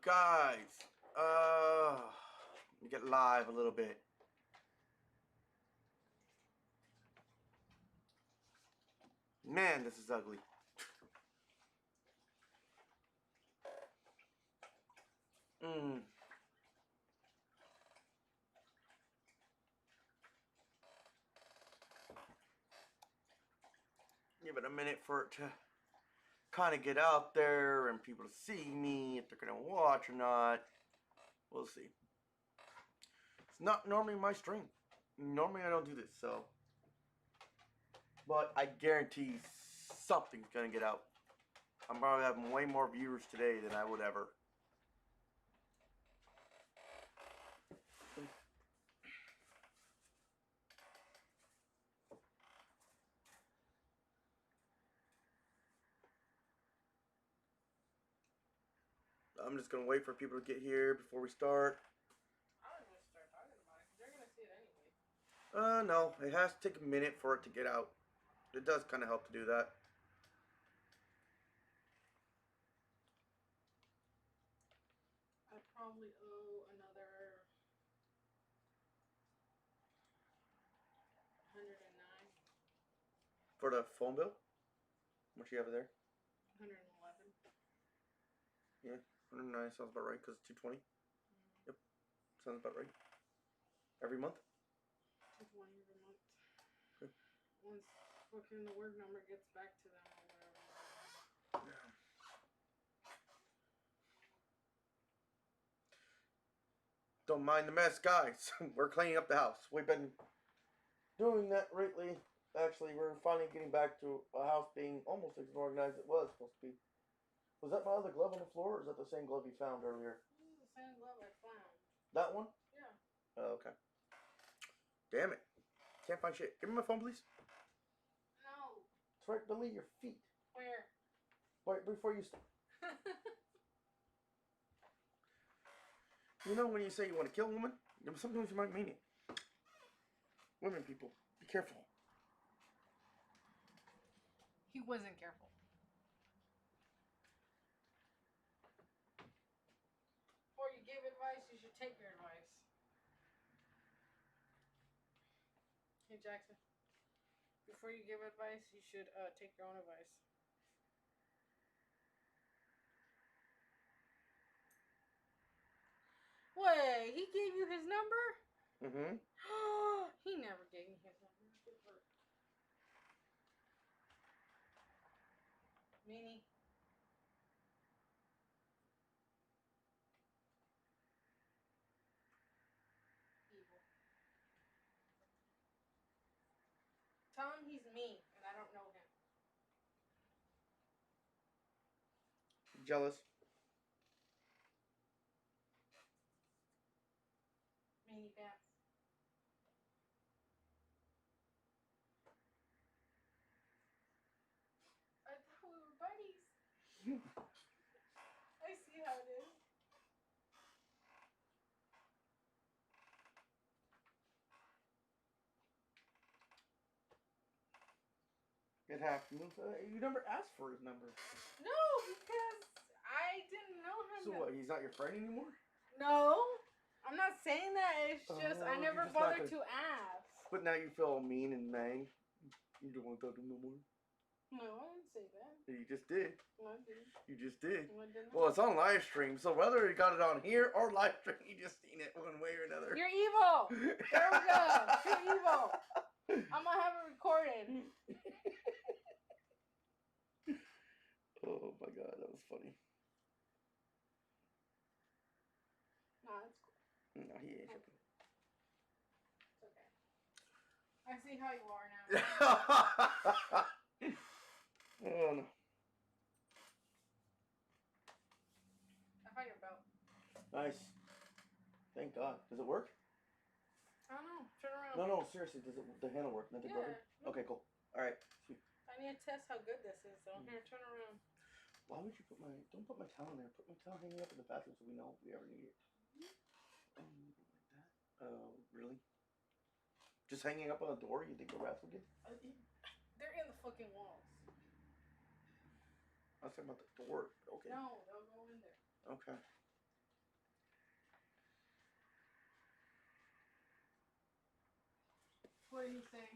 up, guys? Let me get live a little bit. Man, this is ugly. Give it a minute for it to kind of get out there and people to see me, if they're going to watch or not. We'll see. It's not normally my stream. Normally I don't do this, so. But I guarantee something's going to get out. I'm probably having way more viewers today than I would ever. I'm just going to wait for people to get here before we start. I don't want to start talking about it because they're going to see it anyway. No. It has to take a minute for it to get out. It does kind of help to do that. I probably owe another 109. For the phone bill? How much you have there? 111. Yeah, 109 sounds about right because it's 220. Yep, sounds about right. Every month? 220 every month. Okay. Once fucking the work number gets back to them or whatever. Yeah. Don't mind the mess, guys. We're cleaning up the house. We've been doing that lately. Actually, we're finally getting back to a house being almost as organized as it was supposed to be. Was that my other glove on the floor, or is that the same glove you found earlier? This is the same glove I found. That one? Yeah. Oh, okay. Damn it. Can't find shit. Give me my phone, please. No. It's right below your feet. Where? Right before you... You know when you say you want to kill a woman? Sometimes you might mean it. Women, people, be careful. He wasn't careful. Before you give advice, you should take your advice. Hey, Jackson. Before you give advice, you should take your own advice. Wait, he gave you his number? Mm-hmm. He never gave me his number. Meanie. Evil. Tell him he's me and I don't know him. Jealous. Meanie pants. I thought we were buddies. I see how it is. It happens. You never asked for his number. No, because I didn't know him. So what, he's not your friend anymore? No, I'm not saying that. It's just I never just bothered to ask. But now you feel mean and mean. You don't want to talk to him no more. No, I didn't say that. You just did. No, I didn't. You just did. No, I didn't. Well, it's on live stream, so whether you got it on here or live stream, you just seen it one way or another. You're evil. There we go. You're evil. I'm gonna have it recorded. Oh my god, that was funny. No, that's cool. No, he ain't tripping. It's okay. I see how you are now. Oh no. I found your belt. Nice. Thank God. Does it work? I don't know. Turn around. No, seriously, does the handle work? Nothing broken? Okay, cool. Alright, sweet. I need to test how good this is, so here, turn around. Why would you don't put my towel in there. Put my towel hanging up in the bathroom so we know if we ever need it. Like that? Oh, really? Just hanging up on a door? You think the rats will get? They're in the fucking walls. I was talking about the door. Okay. No, they'll go in there. Okay. say?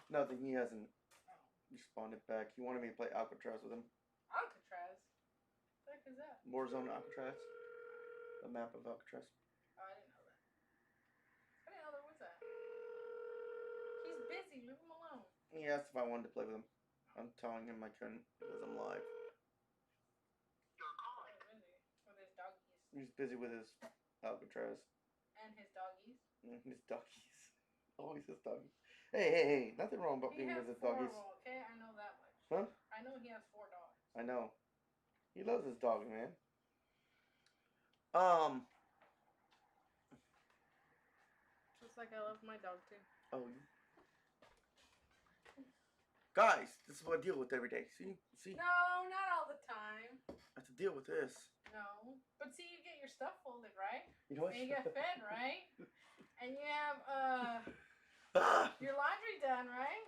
Nothing. He hasn't Oh. responded back. He wanted me to play Alcatraz with him. Alcatraz? What the heck is that? Warzone Alcatraz. The map of Alcatraz. Oh, I didn't know that. I didn't know there was that. He's busy. Leave him alone. He asked if I wanted to play with him. I'm telling him I couldn't because I'm live. Oh, busy. With his doggies. He's busy with his Alcatraz. And his doggies. And his doggies. Always his doggies. Hey. Nothing wrong about He being has with his 4 doggies. of them, okay? I know that much. Huh? I know he has 4 dogs. I know. He loves his dog, man. Just like I love my dog too. Oh. Guys, this is what I deal with every day. See? No, not all the time. I have to deal with this. No. But see, you get your stuff folded, right? You know what? And you get fed, right? And you have Ah! your laundry done, right?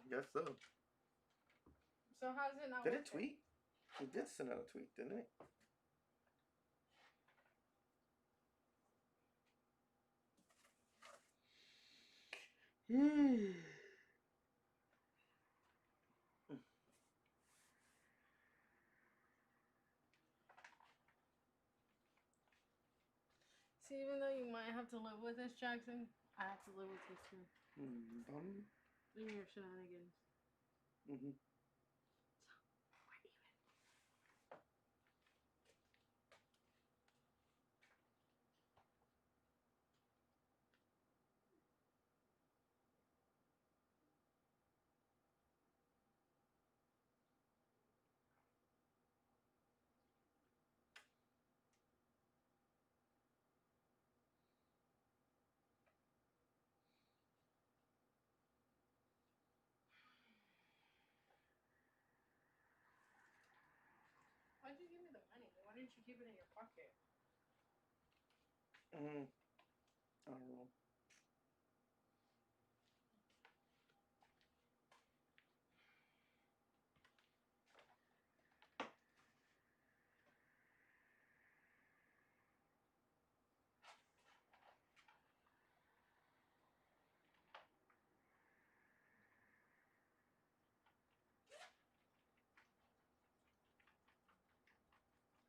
Guess so. So how's it not Did it working? tweet? He did send out a tweet, didn't it? See, even though you might have to live with this, Jackson, I have to live with this too. And your shenanigans. Mm-hmm. We're even. Why'd you give me the money? Why didn't you keep it in your pocket? I don't know.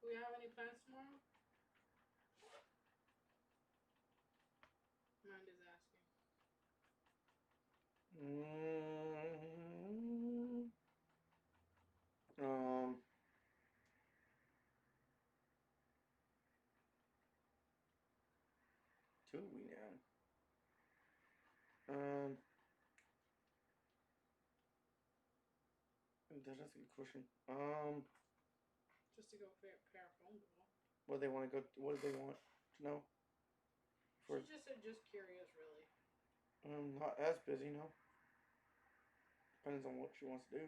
Do we have any plans tomorrow? Mind is asking. Two we now. That's a good question. Just to go pair a phone bill. What do they want to go? What do they want to know? For She just said just curious, really. not as busy, no. Depends on what she wants to do.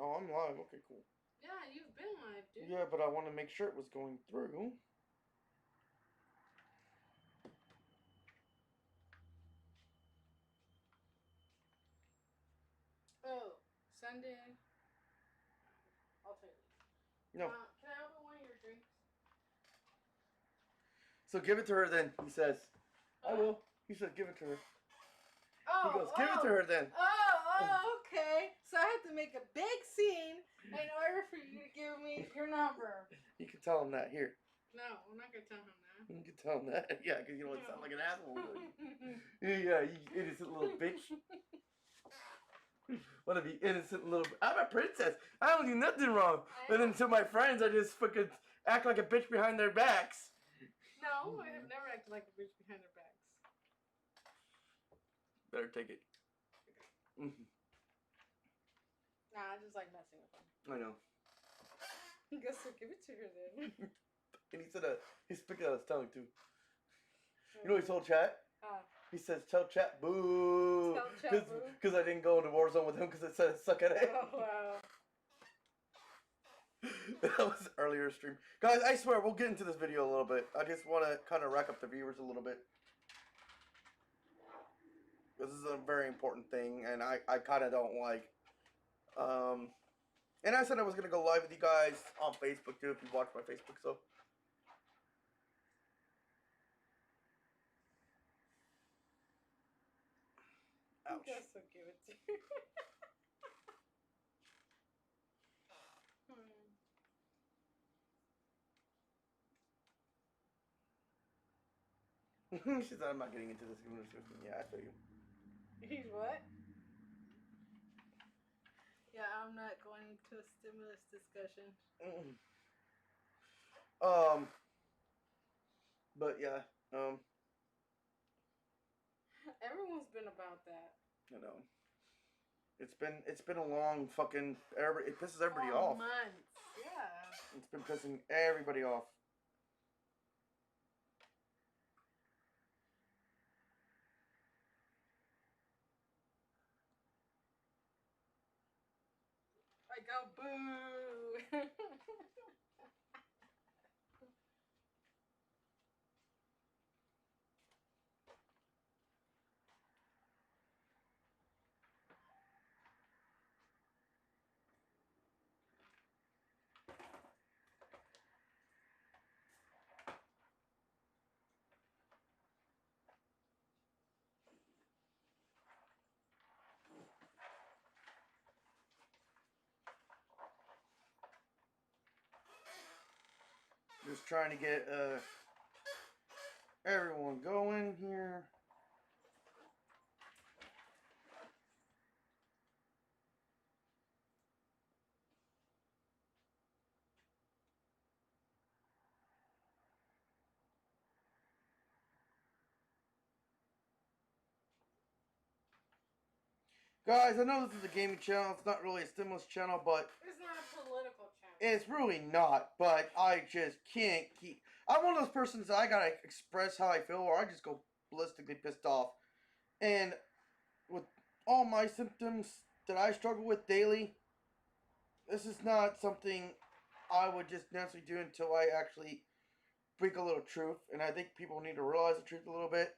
Oh, I'm live. Okay, cool. Yeah, you've been live, dude. Yeah, but I want to make sure it was going through. Oh, Sunday. I'll tell you. No. Can I open one of your drinks? So give it to her then, he says. I will. He said give it to her. Oh, He goes, give it to her then. Okay. So I have to make a big scene in order for you to give me your number. You can tell him that here. No, I'm not gonna tell him that. You can tell him that. Yeah, because you don't sound like an asshole. Yeah, you innocent little bitch. What a be innocent little. I'm a princess. I don't do nothing wrong. And then to my friends, I just fucking act like a bitch behind their backs. No, I have never acted like a bitch behind their backs. Better take it. Nah, I just like messing with them. I know. Guess so give it to her then. And he said he's picking out his tongue too. You know what he told chat? He says, tell chat boo. Tell chat boo. Because I didn't go into Warzone with him because it said suck at it. Oh, wow. That was earlier stream. Guys, I swear, we'll get into this video a little bit. I just want to kind of rack up the viewers a little bit. This is a very important thing, and I kind of don't like. And I said I was going to go live with you guys on Facebook, too, if you watch my Facebook, so. Ouch. Just so give it to you. She said, I'm not getting into this. Yeah, I feel you. He's what? Yeah, I'm not going into a stimulus discussion. But yeah, Everyone's been about that. you know, it's been a long fucking. It pisses everybody off. Months. Yeah. It's been pissing everybody off. I go boo. Just trying to get everyone going here. Guys, I know this is a gaming channel. It's not really a stimulus channel, but It's not a political channel. it's really not. But I just can't keep. I'm one of those persons that I gotta express how I feel, or I just go ballistically pissed off. And with all my symptoms that I struggle with daily, this is not something I would just naturally do until I actually speak a little truth. And I think people need to realize the truth a little bit.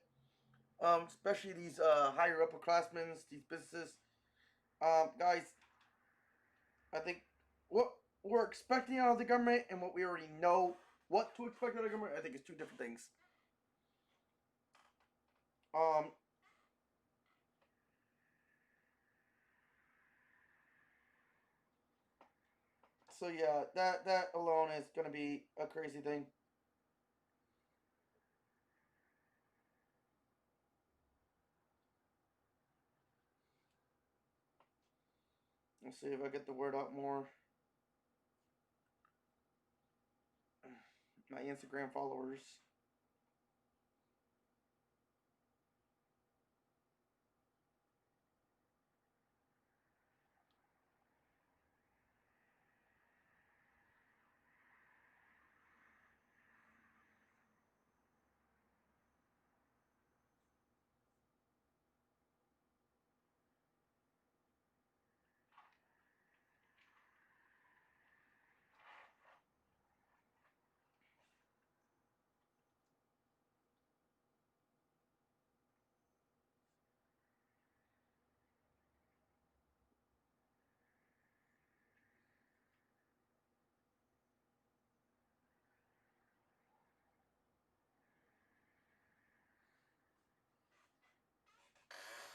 Especially these higher upperclassmen, these businesses. Guys, I think what we're expecting out of the government and what we already know what to expect out of the government, I think is two different things. So yeah, that alone is gonna be a crazy thing. Let's see if I get the word out more. My Instagram followers.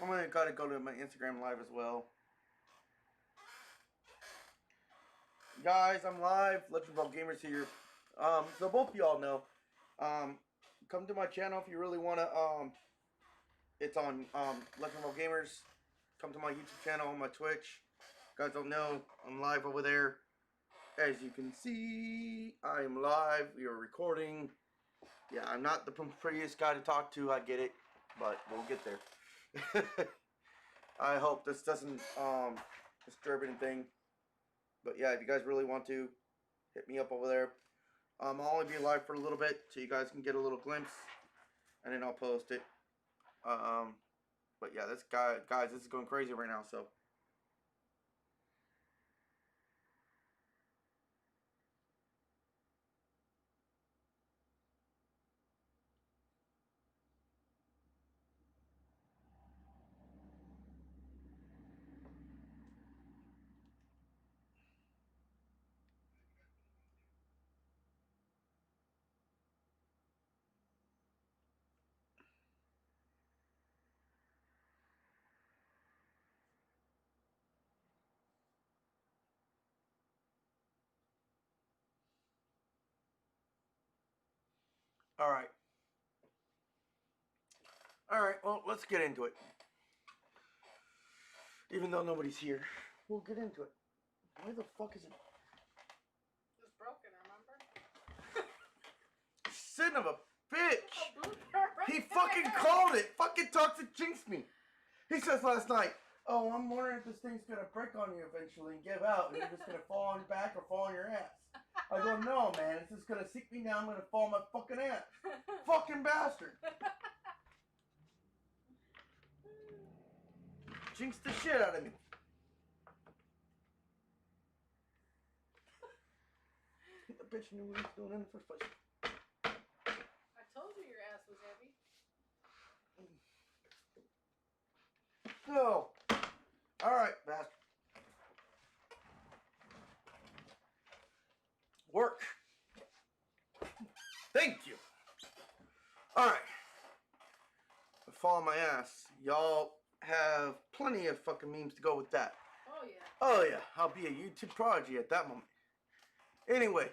I'm gonna gotta go to my Instagram live as well. Guys, I'm live. Legend Ball Gamers here. So both of y'all know. Come to my channel if you really wanna. It's on Legend Ball Gamers. Come to my YouTube channel, my Twitch. You guys don't know, I'm live over there. As you can see, I am live. We are recording. Yeah, I'm not the prettiest guy to talk to. I get it, but we'll get there. I hope this doesn't disturb anything. But yeah, if you guys really want to, hit me up over there. I'll only be live for a little bit, so you guys can get a little glimpse, and then I'll post it. But yeah, this guys, this is going crazy right now. So Alright. Alright, well, let's get into it. Even though nobody's here, we'll get into it. Why the fuck is it? It's broken, remember? Son of a bitch! Right He fucking called it! Fucking Toxic jinxed me! He says last night, oh, I'm wondering if this thing's gonna break on you eventually and give out, and you're just gonna fall on your back or fall on your ass. I go, no, man, it's just gonna seek me down, I'm gonna fall on my fucking ass. Fucking bastard! Jinxed the shit out of me. The bitch knew what he was doing in the first place. I told you your ass was heavy. No. Alright, bastard. Work. Thank you. Alright. Fall on my ass. Y'all have plenty of fucking memes to go with that. Oh, yeah. Oh, yeah. I'll be a YouTube prodigy at that moment. Anyway.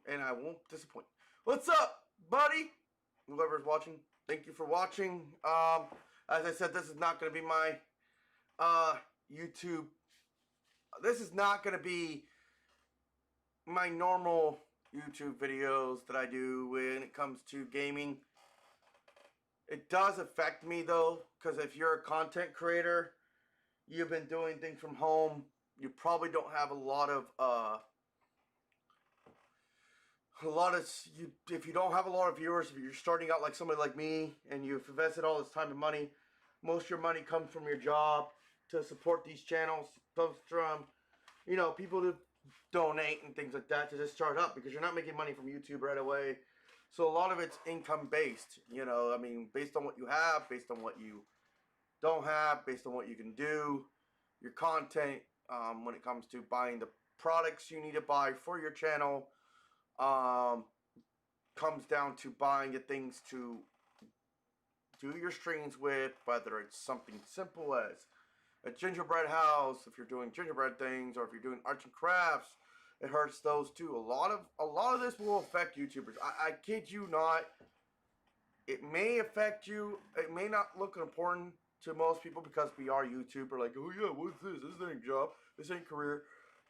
And I won't disappoint. What's up, buddy? Whoever's watching, thank you for watching. As I said, this is not going to be my YouTube. This is not going to be my normal YouTube videos that I do when it comes to gaming. It does affect me though, because if you're a content creator, you've been doing things from home, you probably don't have a lot of if you don't have a lot of viewers, if you're starting out like somebody like me and you've invested all this time and money, most of your money comes from your job to support these channels, comes from, you know, people to donate and things like that to just start up, because you're not making money from YouTube right away. So a lot of it's income based, you know, I mean, based on what you have, based on what you don't have, based on what you can do, your content, when it comes to buying the products you need to buy for your channel, comes down to buying the things to do your streams with, whether it's something simple as a gingerbread house, if you're doing gingerbread things, or if you're doing arts and crafts, it hurts those too. A lot of this will affect YouTubers. I kid you not. It may affect you. It may not look important to most people because we are YouTuber. Like, oh yeah, what's this? This ain't job. This ain't career.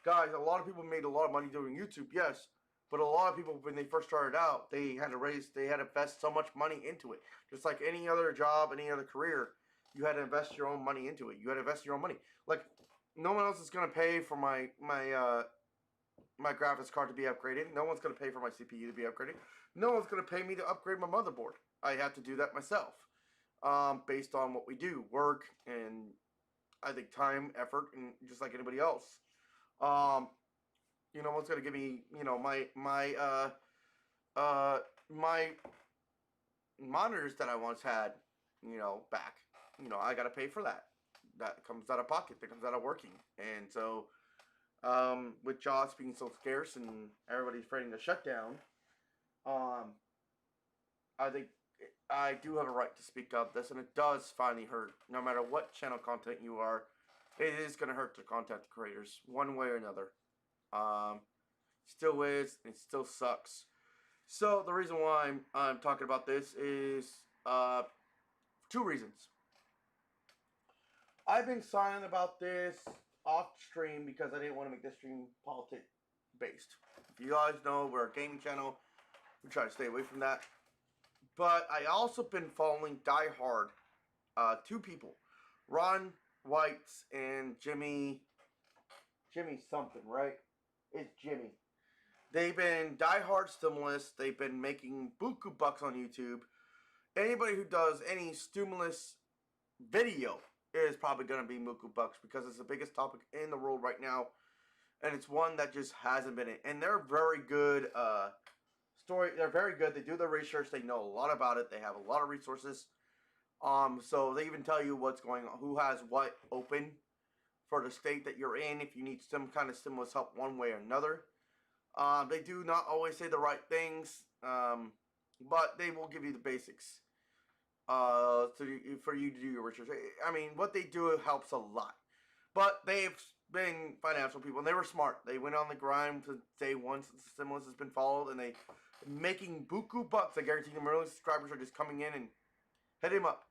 Guys, a lot of people made a lot of money doing YouTube. Yes. But a lot of people, when they first started out, they had to invest so much money into it. Just like any other job, any other career, you had to invest your own money into it. You had to invest your own money. Like, no one else is going to pay for my graphics card to be upgraded. No one's going to pay for my CPU to be upgraded. No one's going to pay me to upgrade my motherboard. I have to do that myself. Based on what we do. Work and, I think, time, effort, and just like anybody else. You know, what's going to give me, you know, my monitors that I once had, you know, back. You know, I got to pay for that. That comes out of pocket. That comes out of working. And so, with jobs being so scarce and everybody's threatening to shut down, I think I do have a right to speak up this, and it does finally hurt. No matter what channel content you are, it is going to hurt the content creators one way or another. Still is, and it still sucks. So the reason why I'm talking about this is two reasons. I've been silent about this off stream because I didn't want to make this stream politic based. If you guys know, we're a gaming channel. We try to stay away from that. But I also been following Die Hard, two people, Ron Whites and Jimmy something, right? It's Jimmy. They've been Die Hard stimulus. They've been making buku bucks on YouTube. Anybody who does any stimulus video is probably going to be buku bucks because it's the biggest topic in the world right now. And it's one that just hasn't been in. And they're very good they're very good. They do their research. They know a lot about it. They have a lot of resources. So they even tell you what's going on, who has what open for the state that you're in, if you need some kind of stimulus help one way or another. They do not always say the right things, but they will give you the basics for you to do your research. I mean, what they do helps a lot. But they've been financial people, and they were smart. They went on the grind to day one since the stimulus has been followed, and they making buku bucks. I guarantee you, million subscribers are just coming in and hit him up.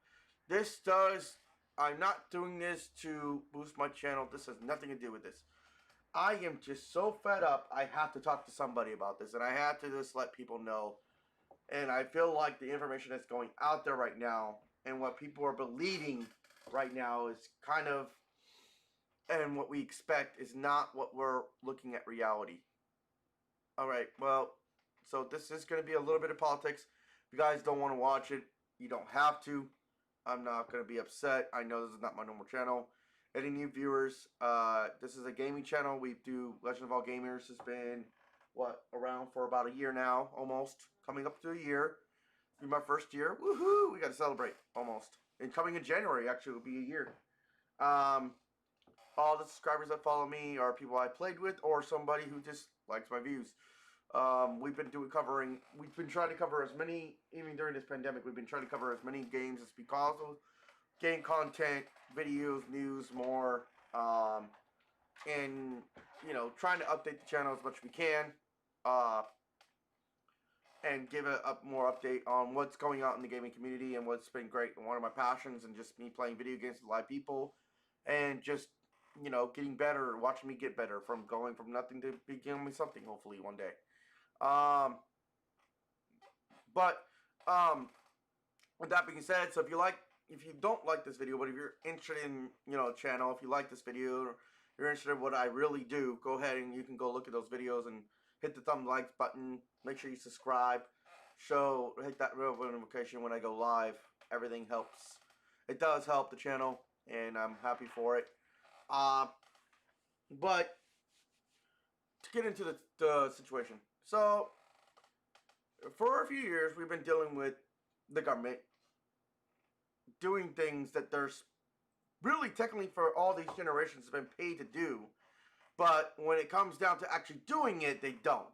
I'm not doing this to boost my channel. This has nothing to do with this. I am just so fed up. I have to talk to somebody about this, and I have to just let people know. And I feel like the information that's going out there right now and what people are believing right now is kind of, and what we expect is not what we're looking at reality. Alright, well, so this is going to be a little bit of politics. If you guys don't want to watch it, you don't have to. I'm not going to be upset. I know this is not my normal channel. Any new viewers, this is a gaming channel. We do Legend of All Gamers. Has been, around for about a year now, almost. Coming up to a year. It'll be my first year. Woohoo! We got to celebrate, almost. And coming in January, actually, will be a year. All the subscribers that follow me are people I played with or somebody who just likes my views. We've been trying to cover as many, even during this pandemic, we've been trying to cover as many games as possible. Game content, videos, news, more, and, trying to update the channel as much as we can, and give a more update on what's going on in the gaming community and what's been great. And one of my passions and just me playing video games with live people, and just, getting better, watching me get better from going from nothing to becoming something, hopefully, one day. With that being said, so if you don't like this video, but if you're interested in, the channel, if you like this video, or you're interested in what I really do, go ahead and you can go look at those videos and hit the thumb like button. Make sure you subscribe. Hit that real notification when I go live. Everything helps. It does help the channel, and I'm happy for it. But to get into the situation. So, for a few years, we've been dealing with the government doing things that there's really technically for all these generations have been paid to do. But when it comes down to actually doing it, they don't.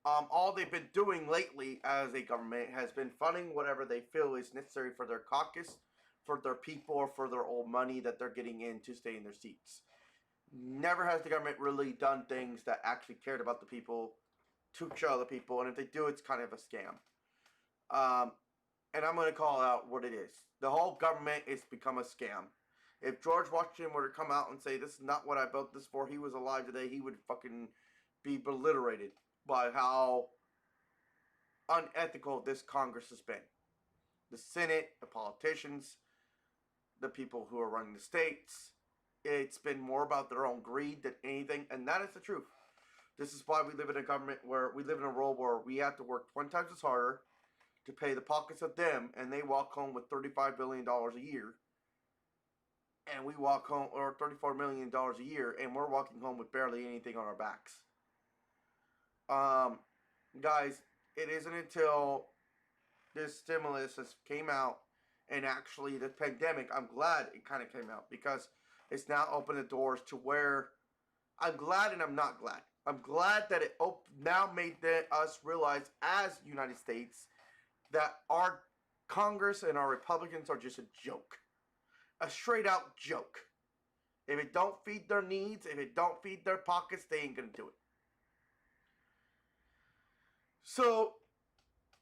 All they've been doing lately as a government has been funding whatever they feel is necessary for their caucus, for their people, or for their old money that they're getting in to stay in their seats. Never has the government really done things that actually cared about the people, took care of the people, and if they do, it's kind of a scam. And I'm going to call out what it is. The whole government has become a scam. If George Washington were to come out and say, this is not what I built this for, he was alive today, he would fucking be beliterated by how unethical this Congress has been. The Senate, the politicians, the people who are running the states. It's been more about their own greed than anything, and that is the truth. This is why we live in a government where we live in a world where we have to work 20 times as harder to pay the pockets of them, and they walk home with $35 billion a year. And we walk home, or $34 million a year, and we're walking home with barely anything on our backs. Guys, it isn't until this stimulus has came out, and actually the pandemic, I'm glad it kind of came out, because it's now opened the doors to where I'm glad and I'm not glad. I'm glad that it now made us realize as United States that our Congress and our Republicans are just a joke. A straight out joke. If it don't feed their needs, if it don't feed their pockets, they ain't gonna do it. So,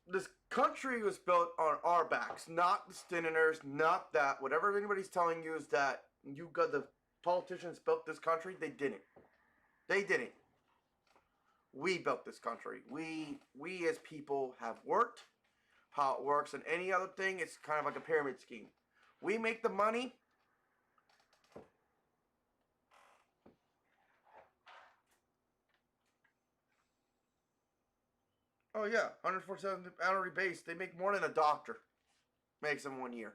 this country was built on our backs, not the Stinner's, not that. Whatever anybody's telling you is that the politicians built this country. They didn't. They didn't. We built this country. We as people have worked. How it works and any other thing, it's kind of like a pyramid scheme. We make the money. Oh yeah, 147 hourly base. They make more than a doctor makes in 1 year.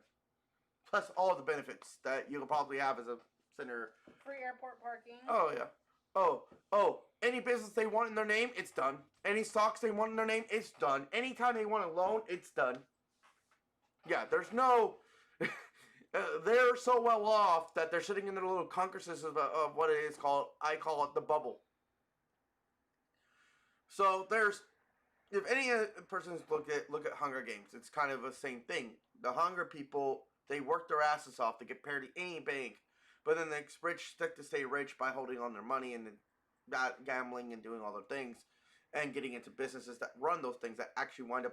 Plus all the benefits that you'll probably have as a senator. Free airport parking. Oh yeah. Oh. Any business they want in their name, it's done. Any stocks they want in their name, it's done. Anytime they want a loan, it's done. Yeah, there's no... they're so well off that they're sitting in their little congresses of what it is called, I call it the bubble. So there's... If any person's look at Hunger Games, it's kind of the same thing. The Hunger people, they work their asses off to get parity any bank. But then the rich stick to stay rich by holding on their money and that gambling and doing all the things and getting into businesses that run those things that actually wind up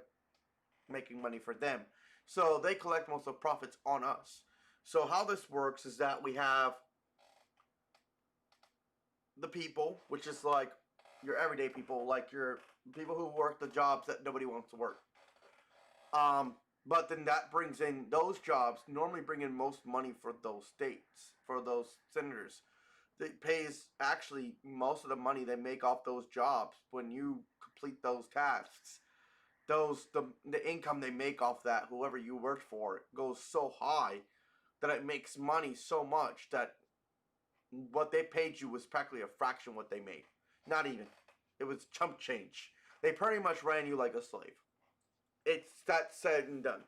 making money for them. So they collect most of the profits on us. So how this works is that we have the people, which is like your everyday people, like your people who work the jobs that nobody wants to work. But then that brings in those jobs, normally bring in most money for those states, for those senators. It pays actually most of the money they make off those jobs when you complete those tasks. The income they make off that, whoever you work for, goes so high that it makes money so much that what they paid you was practically a fraction what they made. Not even. It was chump change. They pretty much ran you like a slave. It's that said and done.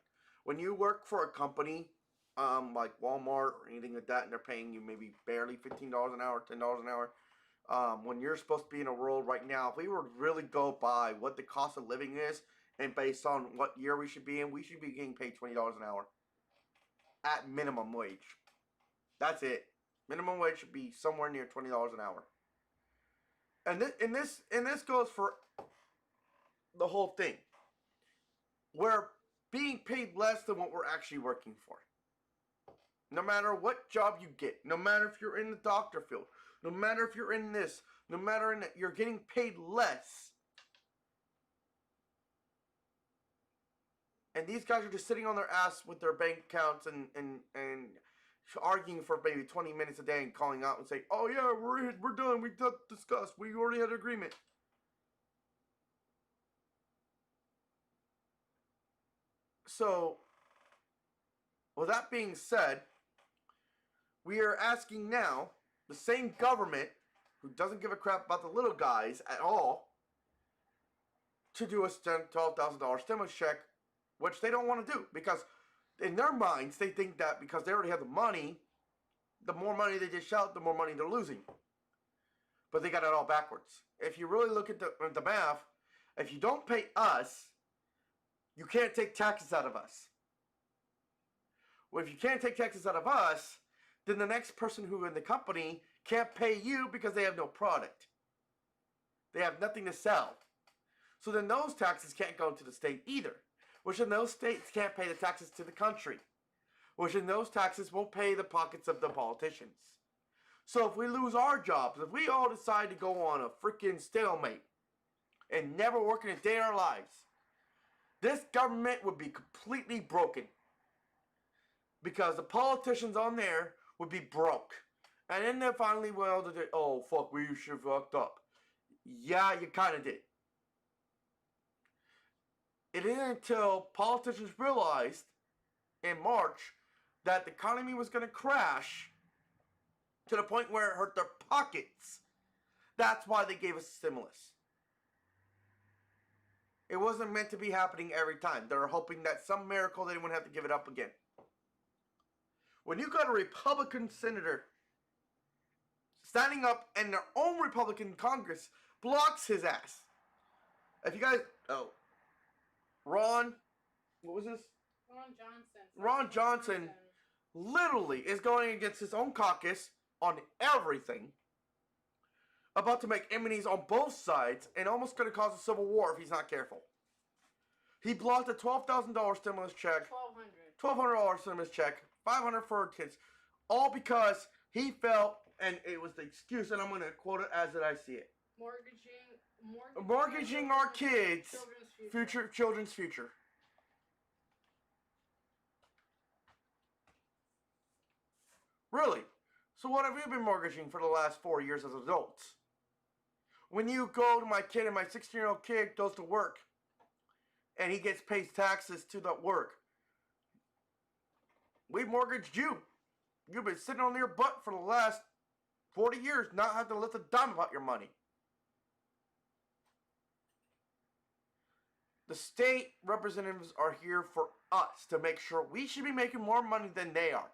When you work for a company, like Walmart or anything like that, and they're paying you maybe barely $15 an hour, $10 an hour, when you're supposed to be in a world right now, if we were to really go by what the cost of living is, and based on what year we should be in, we should be getting paid $20 an hour. At minimum wage. That's it. Minimum wage should be somewhere near $20 an hour. And this goes for the whole thing. We're being paid less than what we're actually working for. No matter what job you get, no matter if you're in the doctor field, no matter if you're in this, no matter in that, you're getting paid less. And these guys are just sitting on their ass with their bank accounts and arguing for maybe 20 minutes a day and calling out and saying, oh yeah, we're done, we discussed, we already had an agreement. So, with that being said, we are asking now the same government who doesn't give a crap about the little guys at all to do a $12,000 stimulus check, which they don't want to do because in their minds they think that because they already have the money, the more money they dish out, the more money they're losing. But they got it all backwards. If you really look at the math, if you don't pay us, you can't take taxes out of us. Well, if you can't take taxes out of us, then the next person who in the company can't pay you because they have no product. They have nothing to sell. So then those taxes can't go to the state either. Which in those states can't pay the taxes to the country. Which in those taxes won't pay the pockets of the politicians. So if we lose our jobs, if we all decide to go on a freaking stalemate and never work in a day in our lives, this government would be completely broken. Because the politicians on there would be broke. And then they finally will to say, oh fuck, we should have fucked up. Yeah, you kinda did. It isn't until politicians realized in March that the economy was going to crash to the point where it hurt their pockets. That's why they gave us stimulus. It wasn't meant to be happening every time. They were hoping that some miracle they wouldn't have to give it up again. When you got a Republican senator standing up and their own Republican Congress blocks his ass. If you guys... Oh. Ron... What was this? Ron Johnson literally is going against his own caucus on everything. About to make enemies on both sides and almost going to cause a civil war if he's not careful. He blocked a $12,000 stimulus check. $1,200 stimulus check. $500 for kids. All because he felt, and it was the excuse, and I'm going to quote it as I see it. Mortgaging our kids' children's future. Really? So what have you been mortgaging for the last 4 years as adults? When you go to my kid and my 16-year-old kid goes to work and he gets paid taxes to that work, we mortgaged you. You've been sitting on your butt for the last 40 years, not have to lift a dime about your money. The state representatives are here for us to make sure we should be making more money than they are.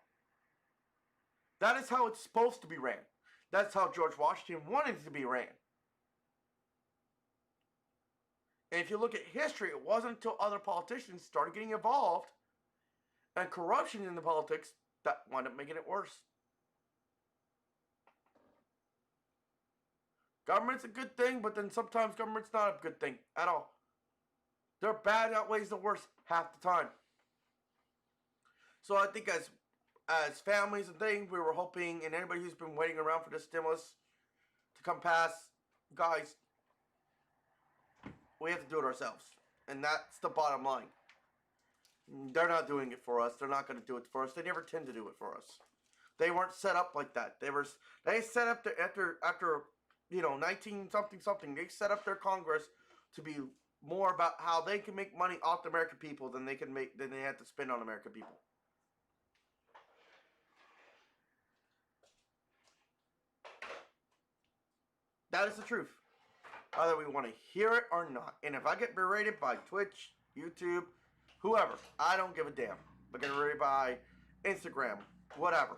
That is how it's supposed to be ran. That's how George Washington wanted it to be ran. And if you look at history, it wasn't until other politicians started getting involved and corruption in the politics that wound up making it worse. Government's a good thing, but then sometimes government's not a good thing at all. Their bad outweighs the worst half the time. So I think as families and things, we were hoping, and anybody who's been waiting around for this stimulus to come pass, guys, we have to do it ourselves. And that's the bottom line. They're not doing it for us. They're not going to do it for us. They never tend to do it for us. They weren't set up like that. They set up after 19 something. They set up their Congress to be more about how they can make money off the American people than they have to spend on American people. That is the truth. Either we want to hear it or not. And if I get berated by Twitch, YouTube, whoever, I don't give a damn. If I get berated by Instagram, whatever.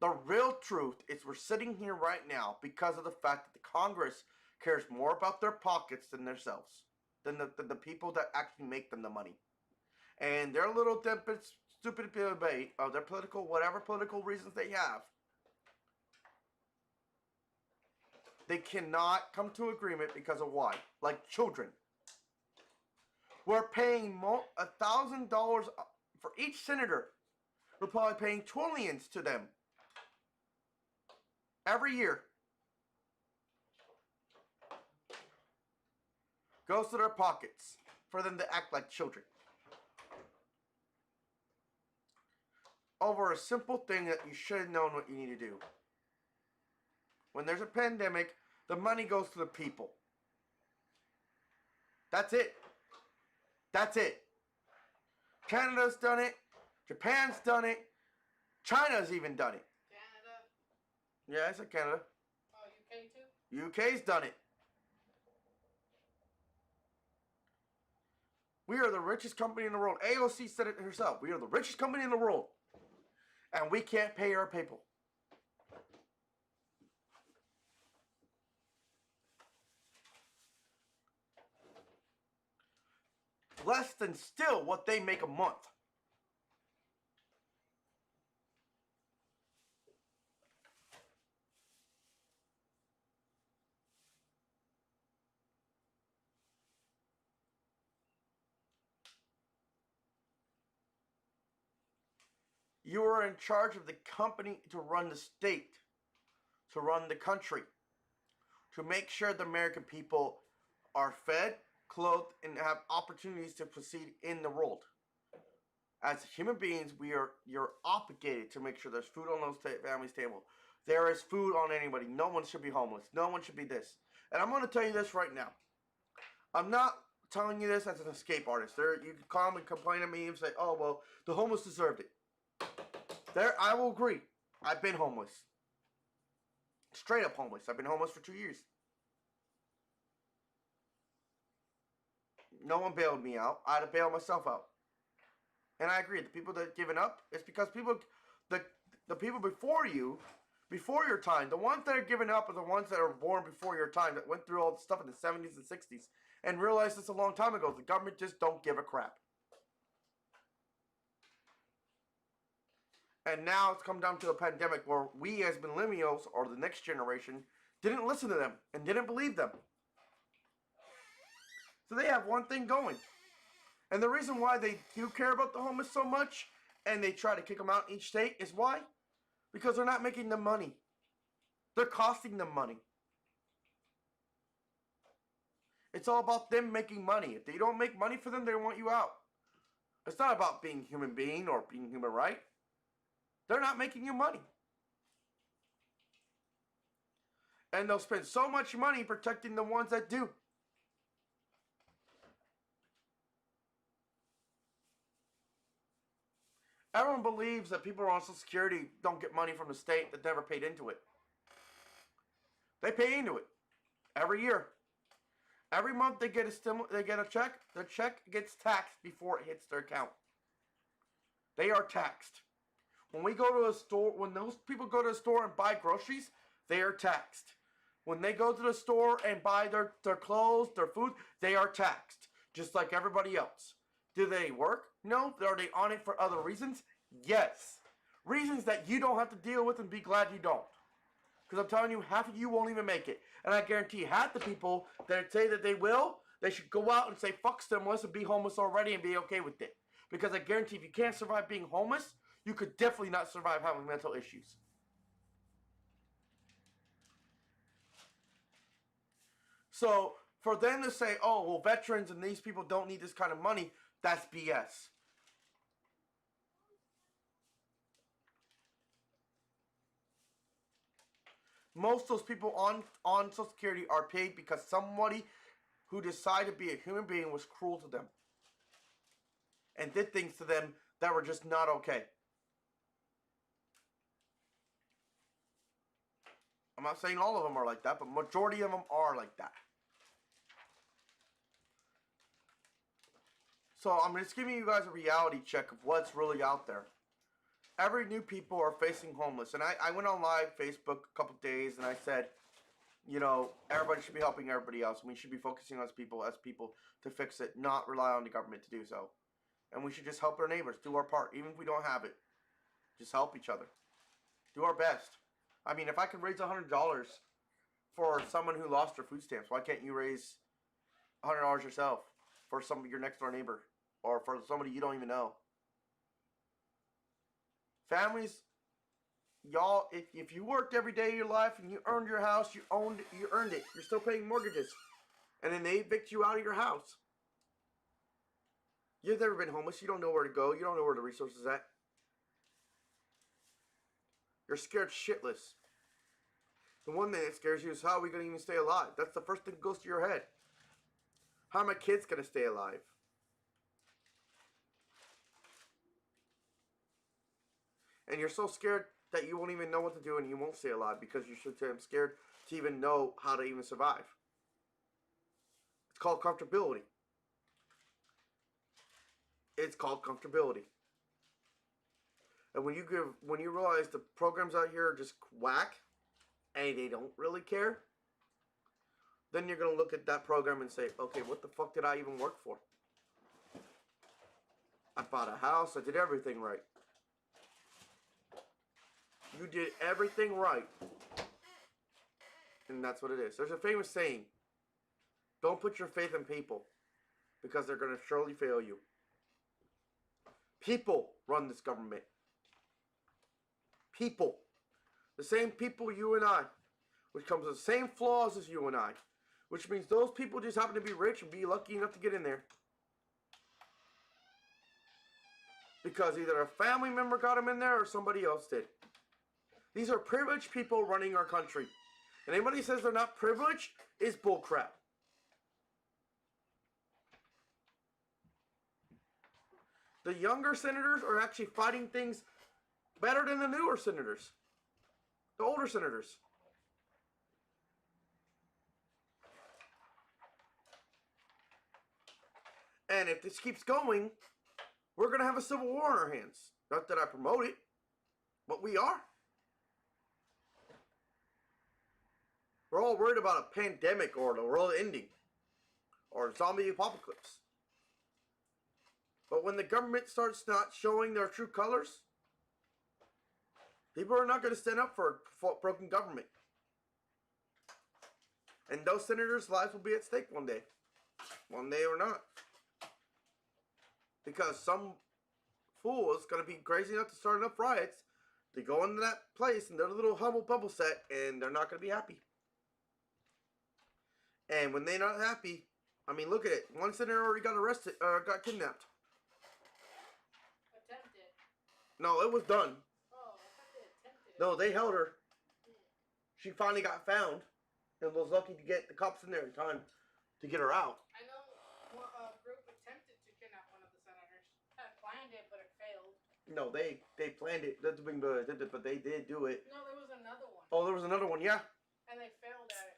The real truth is we're sitting here right now because of the fact that the Congress cares more about their pockets than themselves. Than the people that actually make them the money. And their little stupid debate of their whatever political reasons they have, they cannot come to agreement because of why? Like children. We're paying $1,000 for each senator. We're probably paying trillions to them every year. Goes to their pockets for them to act like children. Over a simple thing that you should have known what you need to do. When there's a pandemic, the money goes to the people. That's it. That's it. Canada's done it. Japan's done it. China's even done it. Canada? Yeah, I said Canada. Oh, UK too? UK's done it. We are the richest company in the world. AOC said it herself. We are the richest company in the world. And we can't pay our people. Less than still what they make a month. You are in charge of the company to run the state, to run the country, to make sure the American people are fed, clothed, and have opportunities to proceed in the world. As human beings, you're obligated to make sure there's food on those families' table. There is food on anybody. No one should be homeless. No one should be this. And I'm going to tell you this right now. I'm not telling you this as an escape artist. You can come and complain to me and say, oh, well, the homeless deserved it. I will agree. I've been homeless. Straight up homeless. I've been homeless for 2 years. No one bailed me out. I had to bail myself out. And I agree. The people that have given up, it's because the people before you, before your time, the ones that are giving up are the ones that are born before your time, that went through all the stuff in the 70s and 60s and realized this a long time ago. The government just don't give a crap. And now it's come down to a pandemic where we as millennials, or the next generation, didn't listen to them and didn't believe them. So they have one thing going. And the reason why they do care about the homeless so much and they try to kick them out in each state is why? Because they're not making them money. They're costing them money. It's all about them making money. If they don't make money for them, they want you out. It's not about being a human being or being human right. They're not making you money. And they'll spend so much money protecting the ones that do. Everyone believes that people on Social Security don't get money from the state that never paid into it. They pay into it every year. Every month they get a check. Their check gets taxed before it hits their account. They are taxed. When we go to a store, when those people go to a store and buy groceries, they are taxed. When they go to the store and buy their clothes, their food, they are taxed. Just like everybody else. Do they work? No. Are they on it for other reasons? Yes. Reasons that you don't have to deal with and be glad you don't. Because I'm telling you, half of you won't even make it. And I guarantee half the people that say that they will, they should go out and say fuck stimulus and be homeless already and be okay with it. Because I guarantee if you can't survive being homeless, you could definitely not survive having mental issues. So for them to say, oh, well, veterans and these people don't need this kind of money, that's BS. Most of those people on Social Security are paid because somebody who decided to be a human being was cruel to them. And did things to them that were just not okay. I'm not saying all of them are like that, but majority of them are like that. So I'm just giving you guys a reality check of what's really out there. Every new people are facing homeless. And I went on live Facebook a couple days and I said, you know, everybody should be helping everybody else. We should be focusing on as people to fix it, not rely on the government to do so. And we should just help our neighbors, do our part, even if we don't have it. Just help each other. Do our best. I mean, if I could raise $100 for someone who lost their food stamps, why can't you raise $100 yourself for your next door neighbor or for somebody you don't even know? Families, y'all, if you worked every day of your life and you earned your house, you earned it. You're still paying mortgages. And then they evict you out of your house. You've never been homeless. You don't know where to go. You don't know where the resources at. You're scared shitless. The one thing that scares you is how are we going to even stay alive? That's the first thing that goes to your head. How are my kids going to stay alive? And you're so scared that you won't even know what to do and you won't stay alive because you're so damn scared to even know how to even survive. It's called comfortability. It's called comfortability. And when you realize the programs out here are just whack and they don't really care, then you're going to look at that program and say, okay, what the fuck did I even work for? I bought a house. I did everything right. You did everything right. And that's what it is. There's a famous saying, don't put your faith in people because they're going to surely fail you. People run this government. People. The same people, you and I. Which comes with the same flaws as you and I. Which means those people just happen to be rich and be lucky enough to get in there. Because either a family member got them in there or somebody else did. These are privileged people running our country. And anybody who says they're not privileged is bullcrap. The younger senators are actually fighting things better than the newer senators. The older senators. And if this keeps going, we're going to have a civil war in our hands. Not that I promote it, but we are. We're all worried about a pandemic or the world ending. Or zombie apocalypse. But when the government starts not showing their true colors, people are not going to stand up for a broken government. And those senators' lives will be at stake one day. One day or not. Because some fool is going to be crazy enough to start enough riots to go into that place in their little humble bubble set and they're not going to be happy. And when they're not happy, I mean, look at it. One senator already got arrested, got kidnapped. Attempted. No, it was done. Oh, I thought they attempted it. No, they held her. She finally got found and was lucky to get the cops in there in time to get her out. I know a group attempted to kidnap one of the senators. Had planned it, but it failed. No, they planned it. That's being but they did do it. No, there was another one. Oh, there was another one, yeah. And they failed at it.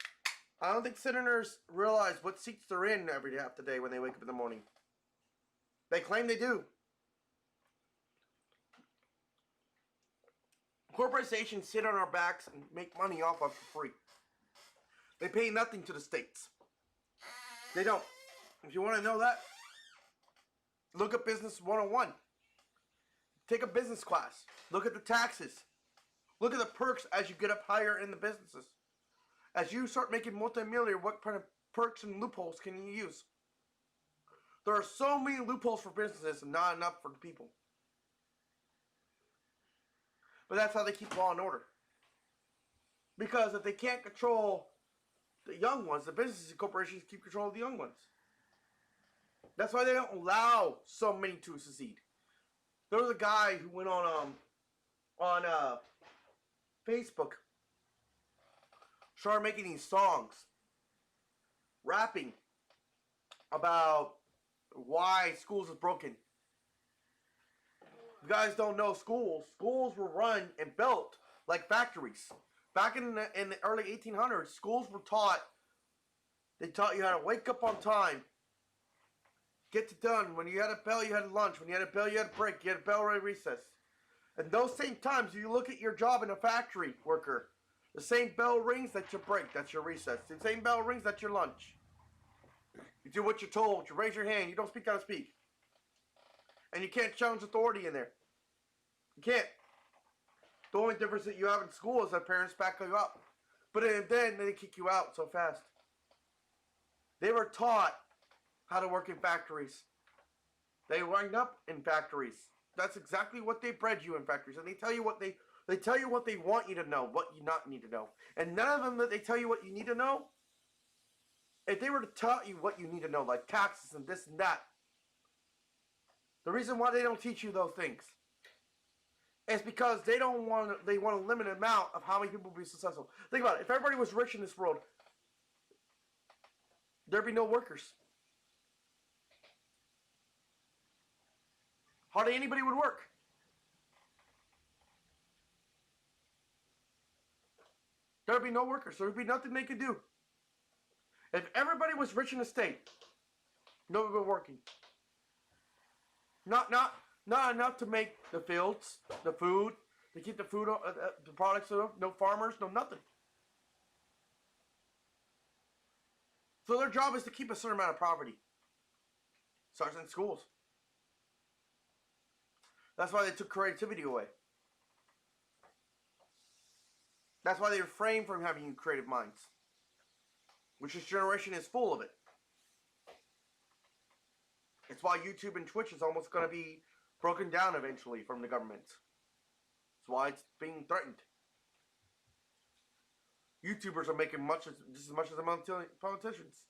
I don't think senators realize what seats they're in every half the day when they wake up in the morning. They claim they do. Corporations sit on our backs and make money off us for free. They pay nothing to the states. They don't. If you want to know that, look at Business 101. Take a business class. Look at the taxes. Look at the perks as you get up higher in the businesses. As you start making multi-millionaire, what kind of perks and loopholes can you use? There are so many loopholes for businesses and not enough for the people. But that's how they keep law and order. Because if they can't control the young ones, the businesses and corporations keep control of the young ones. That's why they don't allow so many to succeed. There was a guy who went on Facebook, started making these songs, rapping about why schools is broken. You guys don't know schools. Schools were run and built like factories. Back in the early 1800s, schools were taught. They taught you how to wake up on time, get it done. When you had a bell, you had lunch. When you had a bell, you had a break. You had a bell right recess. And those same times, you look at your job in a factory worker. The same bell rings, that's your break, that's your recess. The same bell rings, that's your lunch. You do what you're told. You raise your hand. You don't speak how to speak. And you can't challenge authority in there. You can't. The only difference that you have in school is that parents back you up. But then they kick you out so fast. They were taught how to work in factories. They wind up in factories. That's exactly what they bred you in factories. And they tell you what they tell you what they want you to know, what you not need to know. And none of them that they tell you what you need to know, if they were to tell you what you need to know, like taxes and this and that, the reason why they don't teach you those things is because they want a limited amount of how many people will be successful. Think about it. If everybody was rich in this world, there'd be no workers. Hardly anybody would work. There'd be no workers. There'd be nothing they could do. If everybody was rich in the state, nobody would be working. Not enough to make the fields, the food, to keep the food, the products. No farmers, no nothing. So their job is to keep a certain amount of poverty. Starts in schools. That's why they took creativity away. That's why they refrain from having creative minds. Which this generation is full of it. It's why YouTube and Twitch is almost going to be broken down eventually from the government. That's why it's being threatened. YouTubers are making just as much as the politicians.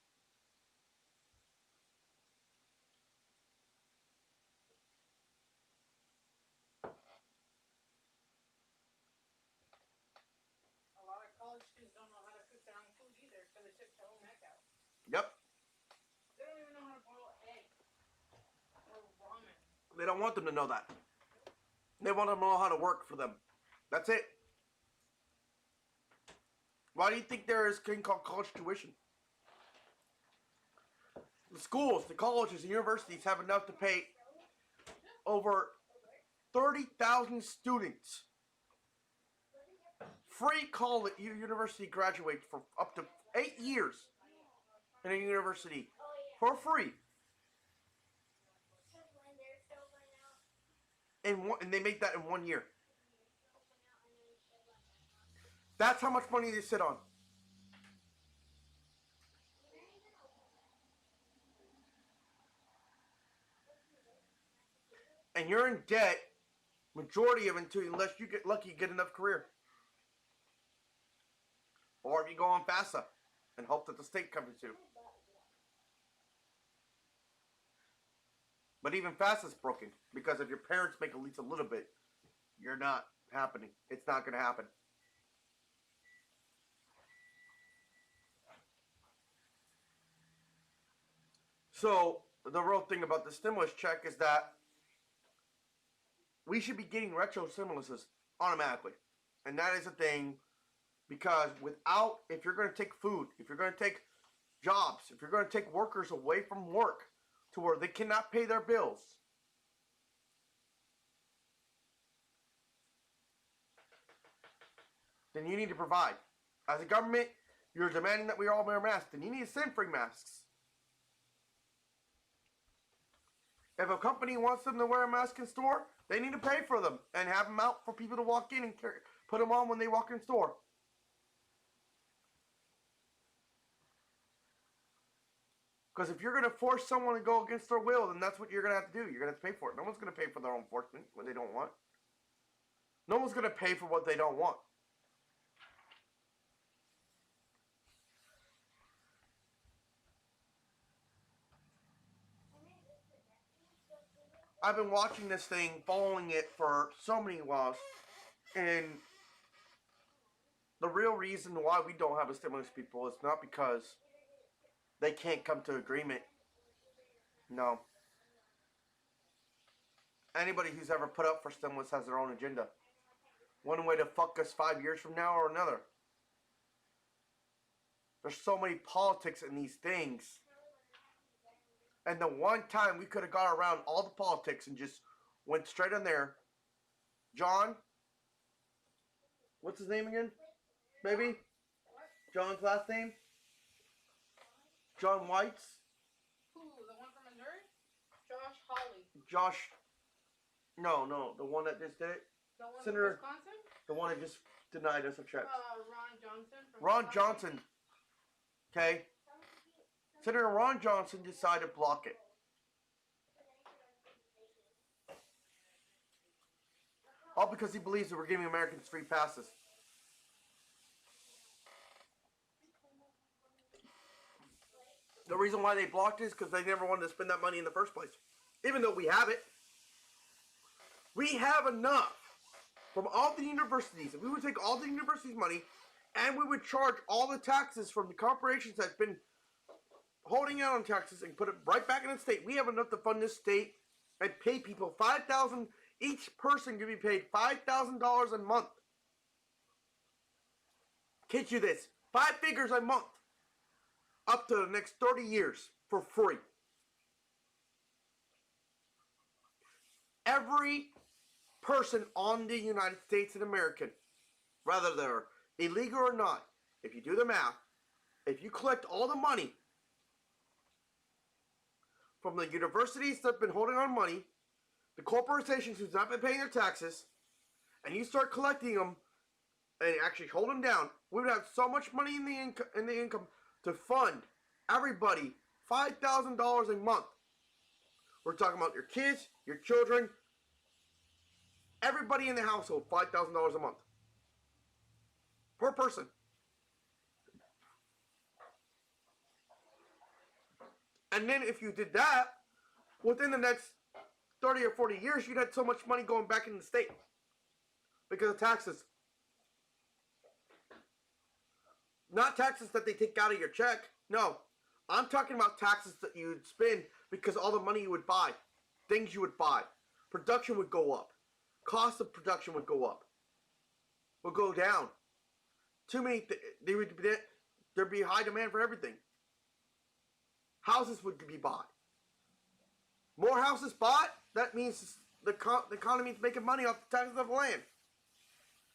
A lot of college students don't know how to cook their own food either because they took their own heck out. Yep. They don't even know how to boil eggs or ramen. They don't want them to know that. They want them to know how to work for them. That's it. Why do you think there is a thing called college tuition? The schools, the colleges, the universities have enough to pay over 30,000 students free college university graduates for up to 8 years in a university for free. And they make that in 1 year. That's how much money they sit on. And you're in debt, majority of it, unless you get lucky, you get enough career. Or if you go on FAFSA and hope that the state covers you. But even FAFSA is broken because if your parents make at least a little bit, you're not happening. It's not going to happen. So the real thing about the stimulus check is that we should be getting retro stimuluses automatically. And that is a thing because if you're going to take food, if you're going to take jobs, if you're going to take workers away from work to where they cannot pay their bills, then you need to provide. As a government, you're demanding that we all wear masks, then you need to send free masks. If a company wants them to wear a mask in store, they need to pay for them and have them out for people to walk in and Put them on when they walk in the store. Because if you're going to force someone to go against their will, then that's what you're going to have to do. You're going to have to pay for it. No one's going to pay for their own enforcement when they don't want. No one's going to pay for what they don't want. I've been watching this thing, following it for so many whiles, and the real reason why we don't have a stimulus, people, is not because they can't come to agreement. No. Anybody who's ever put up for stimulus has their own agenda. One way to fuck us 5 years from now or another. There's so many politics in these things. And the one time we could have got around all the politics and just went straight in there. John? What's his name again? Baby? John's last name? John White's? Who? The one from Missouri? Josh Hawley. Josh. No, the one that just did it. The one Senator, from Wisconsin? The one that just denied us a check. Ron Johnson. From Ron Wisconsin. Johnson. Okay. Senator Ron Johnson decided to block it. All because he believes that we're giving Americans free passes. The reason why they blocked it is because they never wanted to spend that money in the first place. Even though we have it. We have enough from all the universities. If we would take all the universities' money and we would charge all the taxes from the corporations that's been holding out on taxes and put it right back in the state, we have enough to fund this state and pay people $5,000. Each person can be paid $5,000 a month. Kid you this, 5 figures a month, up to the next 30 years for free. Every person on the United States and American, whether they're illegal or not, if you do the math, if you collect all the money from the universities that have been holding on money, the corporations who's not been paying their taxes, and you start collecting them and actually hold them down, we would have so much money in the income to fund everybody $5,000 a month. We're talking about your kids, your children, everybody in the household, $5,000 a month per person. And then if you did that, within the next 30 or 40 years, you'd have so much money going back in the state because of taxes. Not taxes that they take out of your check. No, I'm talking about taxes that you would spend because all the money you would buy, things you would buy, production would go up, cost of production would go up, would go down. Too many, there'd be high demand for everything. Houses would be bought. More houses bought, that means the economy is making money off the taxes of land.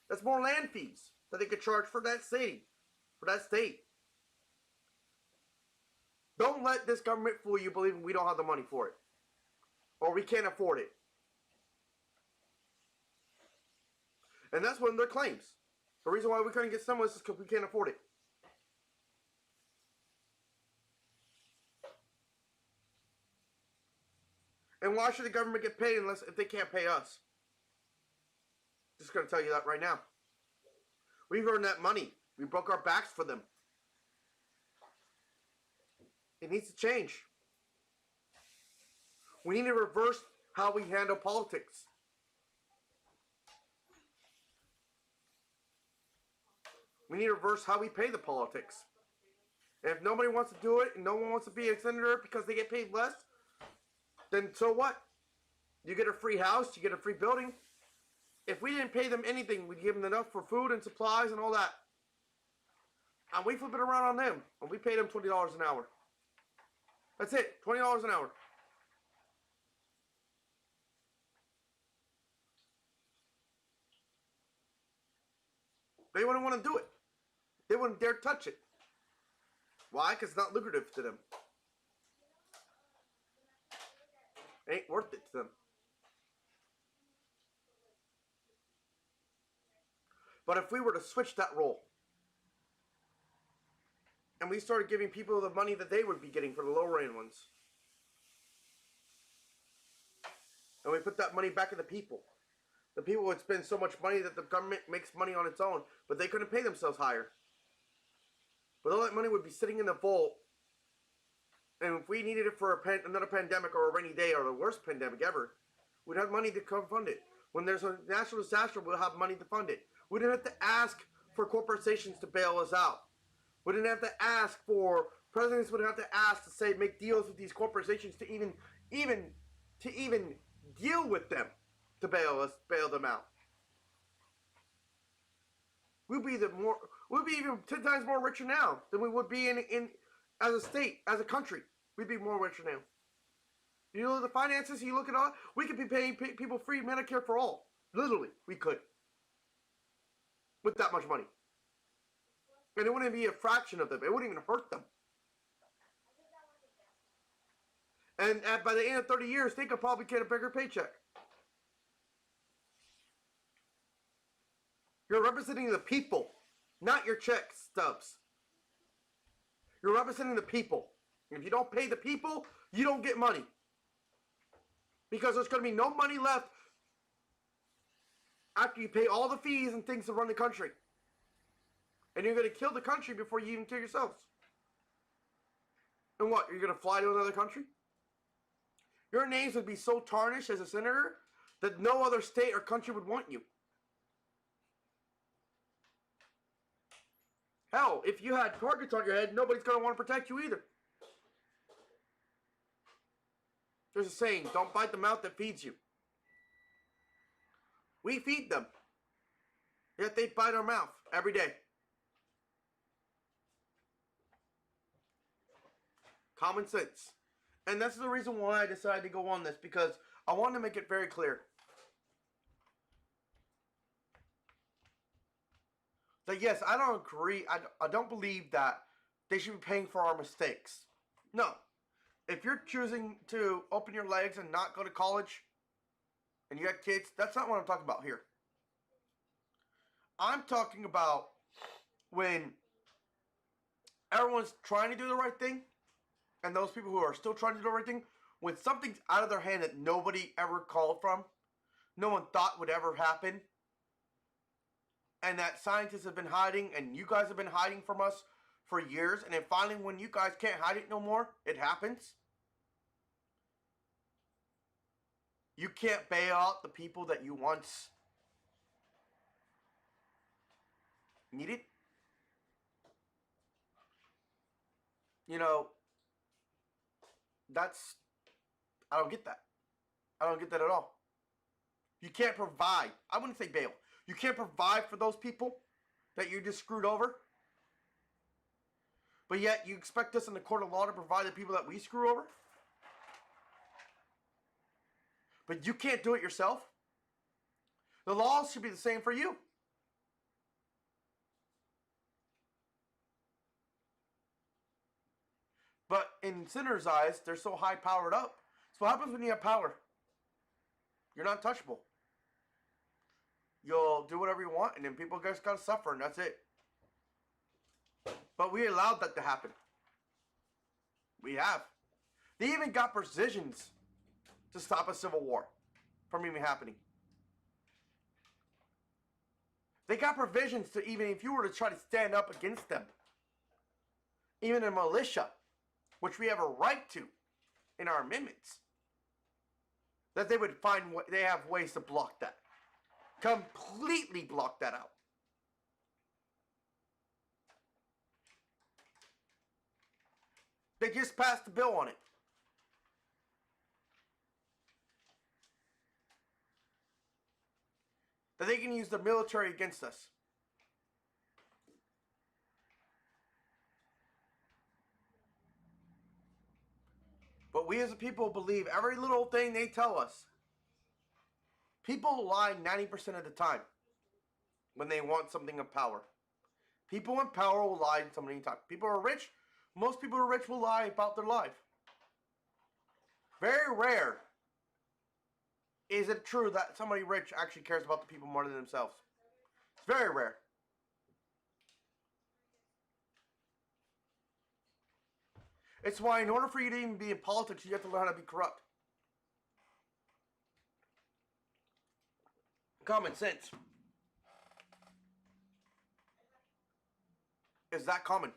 That's more land fees that they could charge for that city, for that state. Don't let this government fool you believing we don't have the money for it. Or we can't afford it. And that's one of their claims. The reason why we couldn't get stimulus is because we can't afford it. And why should the government get paid if they can't pay us? Just going to tell you that right now. We've earned that money. We broke our backs for them. It needs to change. We need to reverse how we handle politics. We need to reverse how we pay the politics. And if nobody wants to do it, and no one wants to be a senator because they get paid less, then so what? You get a free house, you get a free building. If we didn't pay them anything, we'd give them enough for food and supplies and all that. And we flip it around on them, and we pay them $20 an hour. That's it, $20 an hour. They wouldn't want to do it. They wouldn't dare touch it. Why? Because it's not lucrative to them. It ain't worth it to them. But if we were to switch that role, and we started giving people the money that they would be getting for the lower end ones, and we put that money back in the people would spend so much money that the government makes money on its own, but they couldn't pay themselves higher. But all that money would be sitting in the vault, and if we needed it for another pandemic or a rainy day or the worst pandemic ever, we'd have money to come fund it. When there's a natural disaster, we'll have money to fund it. We didn't have to ask for corporations to bail us out. We didn't have to ask for presidents would have to ask to say make deals with these corporations to even deal with them to bail them out. We'd be even 10 times more richer now than we would be in as a state, as a country. We'd be more richer now. You know the finances, you look at all, we could be paying people free Medicare for all. Literally, we could. With that much money. And it wouldn't be a fraction of them. It wouldn't even hurt them. And by the end of 30 years, they could probably get a bigger paycheck. You're representing the people, not your check stubs. You're representing the people. If you don't pay the people, you don't get money. Because there's going to be no money left after you pay all the fees and things to run the country. And you're going to kill the country before you even kill yourselves. And what, you're going to fly to another country? Your names would be so tarnished as a senator that no other state or country would want you. Hell, if you had targets on your head, nobody's going to want to protect you either. There's a saying, don't bite the mouth that feeds you. We feed them. Yet they bite our mouth every day. Common sense. And that's the reason why I decided to go on this, because I want to make it very clear that yes, I don't agree. I don't believe that they should be paying for our mistakes. No. If you're choosing to open your legs and not go to college and you got kids, that's not what I'm talking about here. I'm talking about when everyone's trying to do the right thing and those people who are still trying to do the right thing, when something's out of their hand that nobody ever called from, no one thought would ever happen, and that scientists have been hiding and you guys have been hiding from us for years, and then finally when you guys can't hide it no more, it happens. You can't bail out the people that you once needed. You know, I don't get that. I don't get that at all. You can't provide. I wouldn't say bail. You can't provide for those people that you just screwed over. But yet you expect us in the court of law to provide the people that we screw over? But you can't do it yourself? The laws should be the same for you. But in sinners' eyes, they're so high powered up. So what happens when you have power? You're not touchable. You'll do whatever you want, and then people just gotta suffer, and that's it. But we allowed that to happen. We have. They even got provisions to stop a civil war from even happening. They got provisions to even if you were to try to stand up against them, even a militia, which we have a right to in our amendments, that they would they have ways to block that. Completely block that out. They just passed a bill on it. That they can use the military against us. But we as a people believe every little thing they tell us. People lie 90% of the time when they want something of power. People in power will lie so many times. People are rich. Most people who are rich will lie about their life. Very rare is it true that somebody rich actually cares about the people more than themselves. It's Very rare. It's why in order for you to even be in politics, you have to learn how to be corrupt. Common sense. Is that common?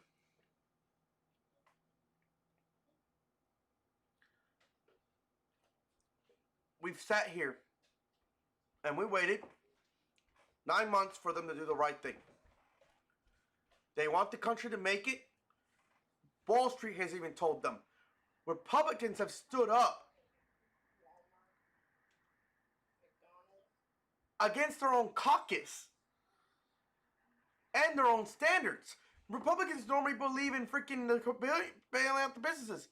We've sat here and we waited 9 months for them to do the right thing. They want the country to make it. Wall Street has even told them. Republicans have stood up against their own caucus and their own standards. Republicans normally believe in freaking bailing out the businesses.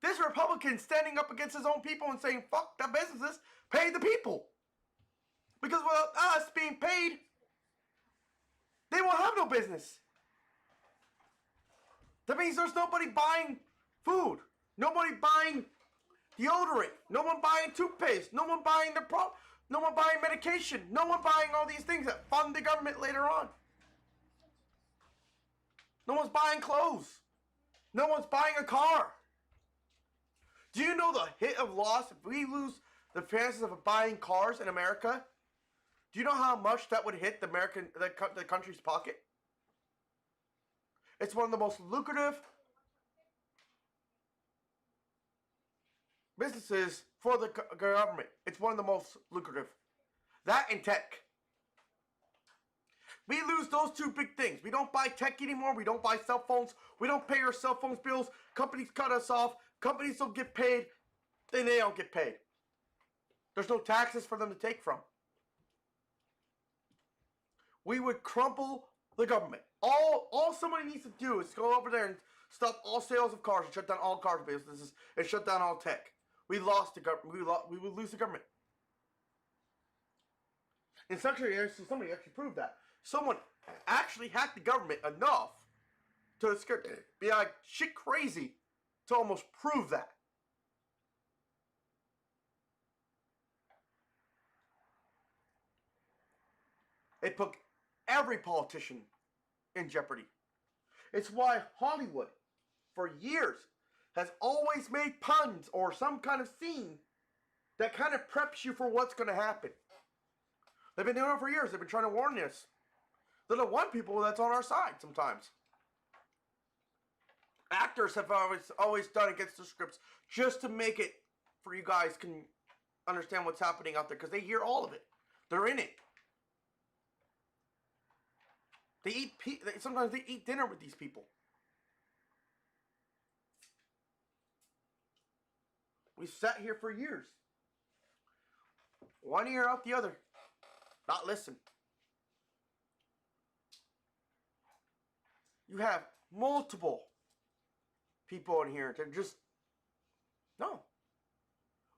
This Republican standing up against his own people and saying, fuck the businesses, pay the people. Because without us being paid, they won't have no business. That means there's nobody buying food, nobody buying deodorant, no one buying toothpaste, no one buying no one buying medication, no one buying all these things that fund the government later on. No one's buying clothes. No one's buying a car. Do you know the hit of loss if we lose the chances of buying cars in America? Do you know how much that would hit the country's pocket? It's one of the most lucrative businesses for the government. It's one of the most lucrative. That and tech. We lose those two big things. We don't buy tech anymore. We don't buy cell phones. We don't pay our cell phones bills. Companies cut us off. Companies don't get paid. Then they don't get paid. There's no taxes for them to take from. We would crumple the government. All somebody needs to do is go over there and stop all sales of cars and shut down all car businesses and shut down all tech. We lost the government. We would lose the government. And somebody actually proved that. Someone actually hacked the government enough to be like shit crazy to almost prove that. It put every politician in jeopardy. It's why Hollywood, for years, has always made puns or some kind of scene that kind of preps you for what's going to happen. They've been doing it for years. They've been trying to warn us. They're the one people that's on our side sometimes. Actors have always done against the scripts just to make it for you guys can understand what's happening out there because they hear all of it. They're in it. Sometimes they eat dinner with these people. We've sat here for years. One ear out the other. Not listen. You have multiple people in here that just, no.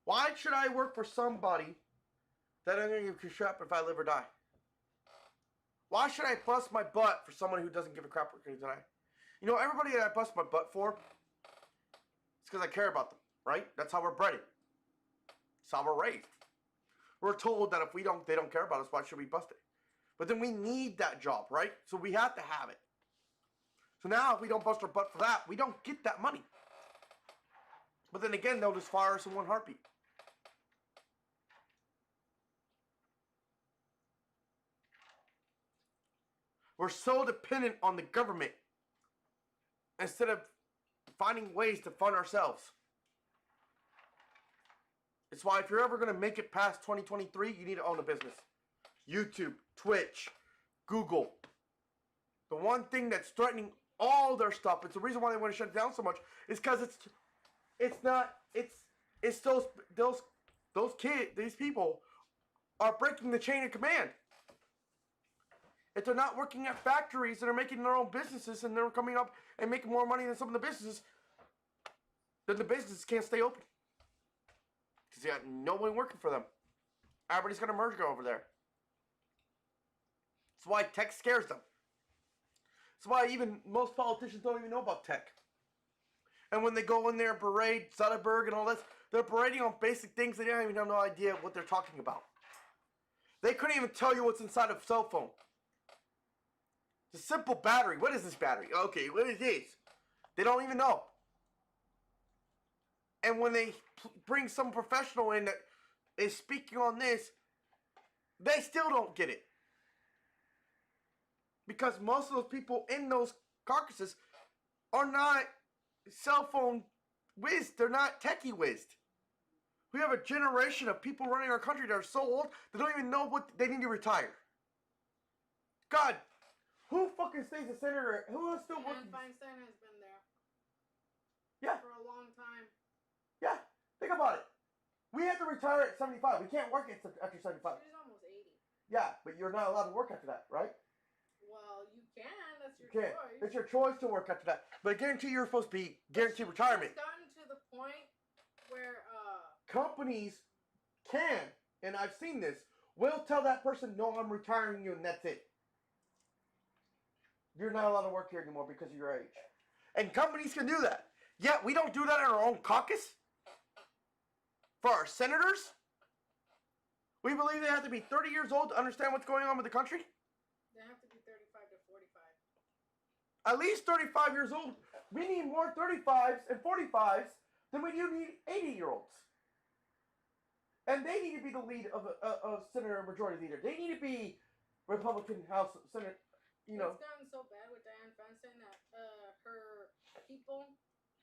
Why should I work for somebody that I'm going to give a crap if I live or die? Why should I bust my butt for someone who doesn't give a crap for die? You know, everybody that I bust my butt for, it's because I care about them, right? That's how we're bred. That's how we're raised. We're told that if they don't care about us, why should we bust it? But then we need that job, right? So we have to have it. So now if we don't bust our butt for that, we don't get that money. But then again, they'll just fire us in one heartbeat. We're so dependent on the government instead of finding ways to fund ourselves. It's why if you're ever going to make it past 2023, you need to own a business. YouTube, Twitch, Google. The one thing that's threatening all their stuff, it's the reason why they want to shut it down so much, is because these people are breaking the chain of command. If they're not working at factories that are making their own businesses and they're coming up and making more money than some of the businesses, then the businesses can't stay open. Because you got no one working for them. Everybody's going to merge over there. That's why tech scares them. That's why even most politicians don't even know about tech. And when they go in there and parade Zuckerberg and all this, they're parading on basic things they don't even have no idea what they're talking about. They couldn't even tell you what's inside a cell phone. It's a simple battery. What is this battery? Okay, what is this? They don't even know. And when they bring some professional in that is speaking on this, they still don't get it. Because most of those people in those caucuses are not cell phone whiz. They're not techie whizzed. We have a generation of people running our country that are so old they don't even know what they need to retire. God, who fucking stays a senator? Who is still working? And Feinstein has been there. Yeah. For a long time. Yeah. Think about it. We have to retire at 75. We can't work after 75. She's almost 80. Yeah, but you're not allowed to work after that, right? Well, you can. That's your You can't. choice. It's your choice to work after that. But I guarantee you're supposed to be guaranteed retirement. It's gotten to the point where companies can, and I've seen this, will tell that person, no, I'm retiring you, and that's it. You're not allowed to work here anymore because of your age. And companies can do that. Yet we don't do that in our own caucus. For our senators, we believe they have to be 30 years old to understand what's going on with the country. They have to be 35 to 45. At least 35 years old. We need more 35s and 45s than we do need 80-year-olds. And they need to be the lead of a senator and majority leader. They need to be Republican House Senate, you know. It's gotten so bad with Dianne Feinstein that her people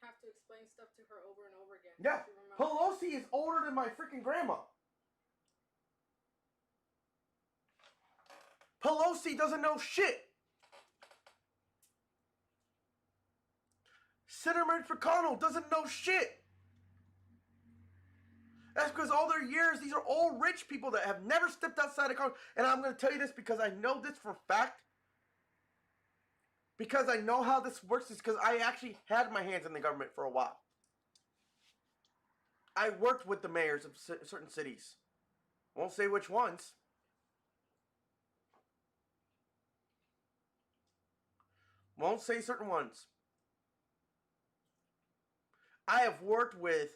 have to explain stuff to her over and over again. Yeah. Pelosi is older than my freaking grandma. Pelosi doesn't know shit. Senator Mitch McConnell doesn't know shit. That's because all their years, these are old rich people that have never stepped outside of Congress. And I'm going to tell you this because I know this for a fact. Because I know how this works is because I actually had my hands in the government for a while. I worked with the mayors of certain cities. Won't say which ones. Won't say certain ones. I have worked with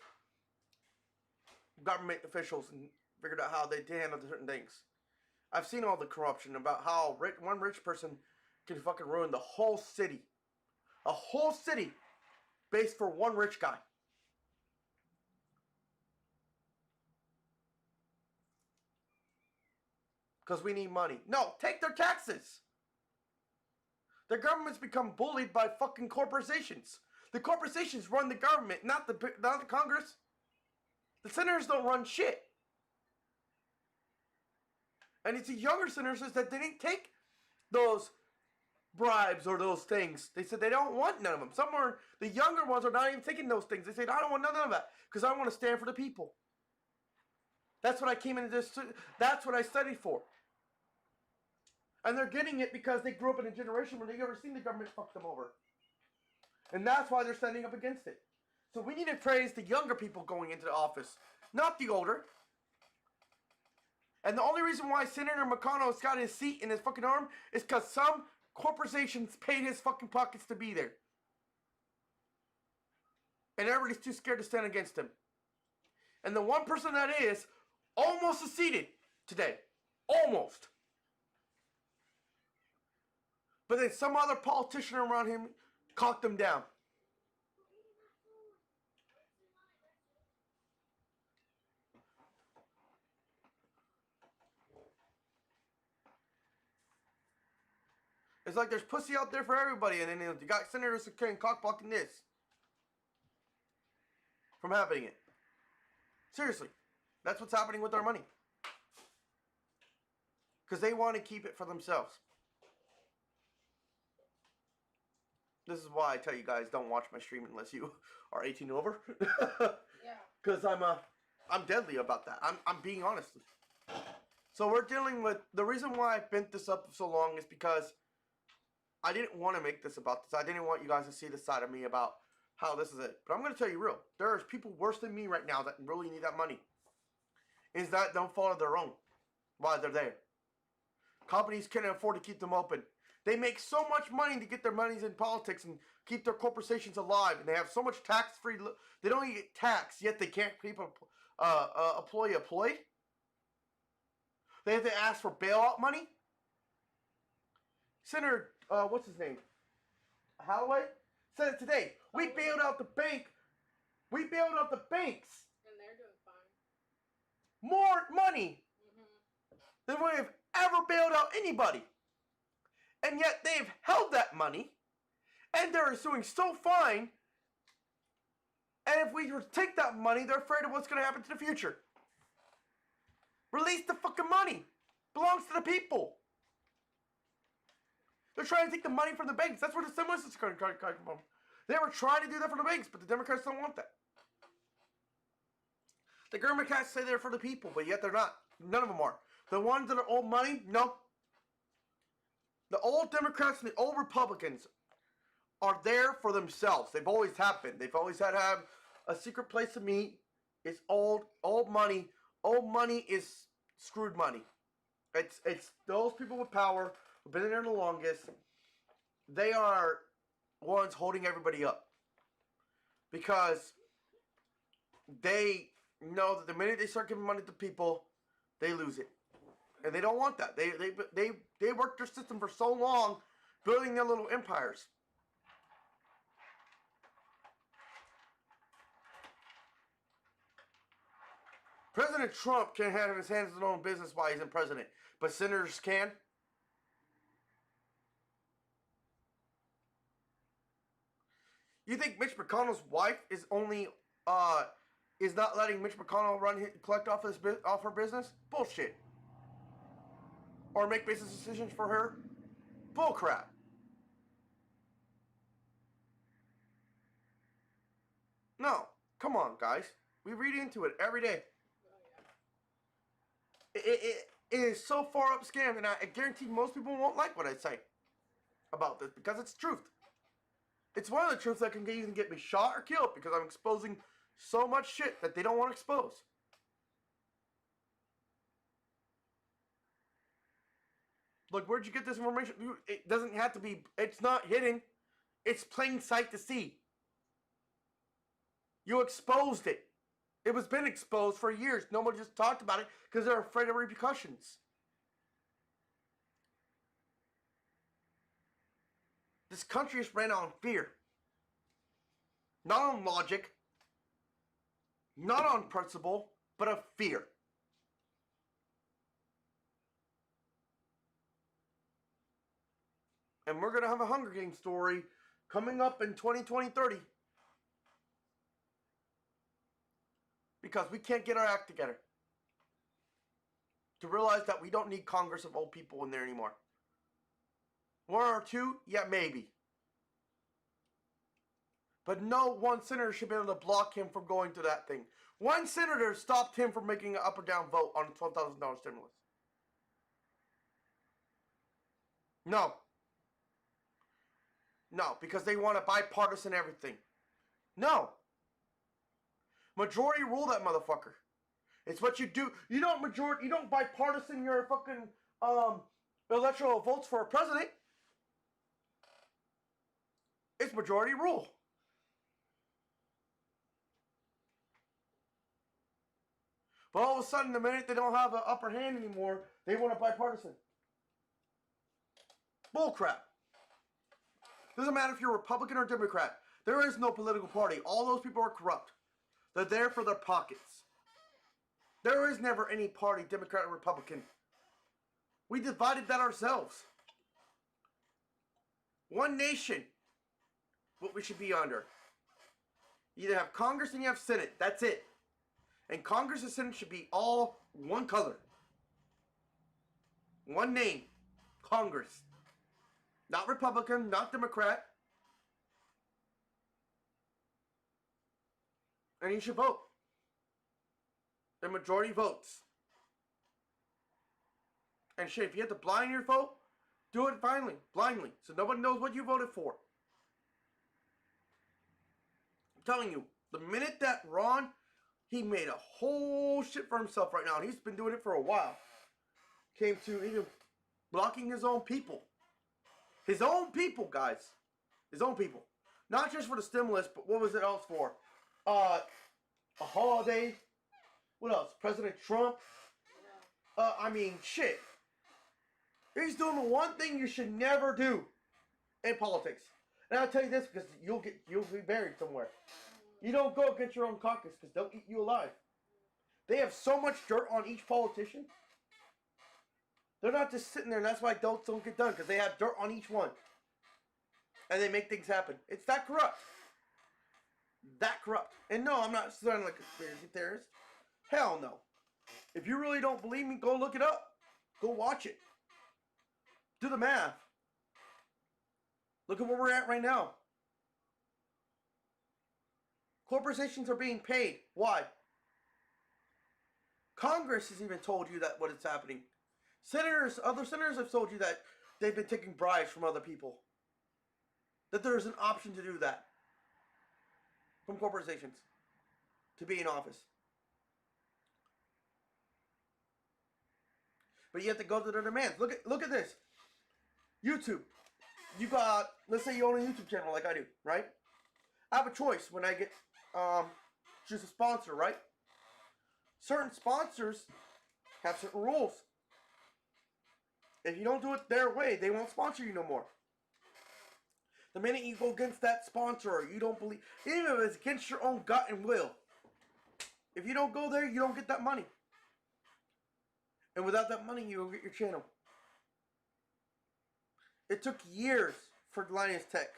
government officials and figured out how they handle certain things. I've seen all the corruption about how one rich person can fucking ruin the whole city. A whole city based for one rich guy. Because we need money. No, take their taxes. The government's become bullied by fucking corporations. The corporations run the government, not the Congress. The senators don't run shit. And it's the younger senators that didn't take those bribes or those things. They said they don't want none of them. The younger ones are not even taking those things. They said, I don't want none of that because I want to stand for the people. That's what I came into this. That's what I studied for. And they're getting it because they grew up in a generation where they never seen the government fuck them over. And that's why they're standing up against it. So we need to praise the younger people going into the office, not the older. And the only reason why Senator McConnell's got his seat in his fucking arm is because some corporations paid his fucking pockets to be there. And everybody's too scared to stand against him. And the one person that is almost succeeded today. Almost. But then some other politician around him caught them down. It's like there's pussy out there for everybody, and then you got senators who cock blocking this from happening it. Seriously, that's what's happening with our money. Because they want to keep it for themselves. This is why I tell you guys don't watch my stream unless you are 18 over. Yeah. Because I'm deadly about that. I'm being honest. So we're dealing with the reason why I bent this up so long is because I didn't want to make this about this. I didn't want you guys to see the side of me about how this is it. But I'm going to tell you real. There's people worse than me right now that really need that money. Is that don't follow their own while they're there. Companies can't afford to keep them open. They make so much money to get their monies in politics and keep their corporations alive. And they have so much tax-free. They don't even get taxed, yet they can't keep a employee employed. They have to ask for bailout money. Senator what's his name? Holloway said it today. We bailed out the bank. We bailed out the banks. And they're doing fine. More money than we have ever bailed out anybody. And yet they've held that money. And they're doing so fine. And if we take that money, they're afraid of what's going to happen to the future. Release the fucking money. Belongs to the people. They're trying to take the money from the banks. That's where the stimulus is coming from. They were trying to do that for the banks, but the Democrats don't want that. The Democrats say they're for the people, but yet they're not. None of them are. The ones that are old money, no. The old Democrats and the old Republicans are there for themselves. They've always have been. They've always had to have a secret place to meet. It's old money. Old money is screwed money. It's those people with power who've been in there the longest. They are ones holding everybody up. Because they know that the minute they start giving money to people, they lose it. And they don't want that. They worked their system for so long, building their little empires. President Trump can't have his hands in his own business while he's in president, but senators can. You think Mitch McConnell's wife is only is not letting Mitch McConnell collect off her business? Bullshit. Or make business decisions for her? Bullcrap. No, come on, guys. We read into it every day. It is so far up scammed, and I guarantee most people won't like what I say about this because it's truth. It's one of the truths that can even get me shot or killed because I'm exposing so much shit that they don't want to expose. Look, where'd you get this information? It doesn't have to be, it's not hidden. It's plain sight to see. You exposed it. It was been exposed for years. Nobody just talked about it because they're afraid of repercussions. This country is ran on fear. Not on logic. Not on principle, but of fear. And we're going to have a Hunger Games story coming up in 2030. Because we can't get our act together. To realize that we don't need Congress of old people in there anymore. One or two? Yeah, maybe. But no one senator should be able to block him from going to that thing. One senator stopped him from making an up or down vote on a $12,000 stimulus. No. No, because they want to bipartisan everything. No. Majority rule that motherfucker. It's what you do. You don't bipartisan your fucking electoral votes for a president. It's majority rule. But all of a sudden, the minute they don't have an upper hand anymore, they want a bipartisan. Bullcrap. Doesn't matter if you're Republican or Democrat. There is no political party. All those people are corrupt. They're there for their pockets. There is never any party, Democrat or Republican. We divided that ourselves. One nation. What we should be under. You either have Congress and you have Senate. That's it. And Congress and Senate should be all one color. One name. Congress. Not Republican, not Democrat. And you should vote. The majority votes. And shit, if you have to blind your vote, do it blindly. So nobody knows what you voted for. I'm telling you, the minute that Ron, he made a whole shit for himself right now. And he's been doing it for a while. Came to even blocking his own people. His own people, guys. His own people. Not just for the stimulus, but what was it else for? A holiday. What else? President Trump. I mean, shit. He's doing the one thing you should never do. in politics. And I'll tell you this because you'll be buried somewhere. You don't go get your own caucus because they'll eat you alive. They have so much dirt on each politician. They're not just sitting there, and that's why don't get done, because they have dirt on each one. And they make things happen. It's that corrupt. That corrupt. And no, I'm not sounding like a conspiracy theorist. Hell no. If you really don't believe me, go look it up. Go watch it. Do the math. Look at where we're at right now. Corporations are being paid. Why? Congress has even told you that what is happening. Other senators have told you that they've been taking bribes from other people. That there is an option to do that. From corporations. To be in office. But you have to go to their demands. Look at this. YouTube. You got, let's say you own a YouTube channel like I do, right? I have a choice when I get choose a sponsor, right? Certain sponsors have certain rules. If you don't do it their way, they won't sponsor you no more. The minute you go against that sponsor or you don't believe, even if it's against your own gut and will, if you don't go there, you don't get that money. And without that money, you don't get your channel. It took years for Linus Tech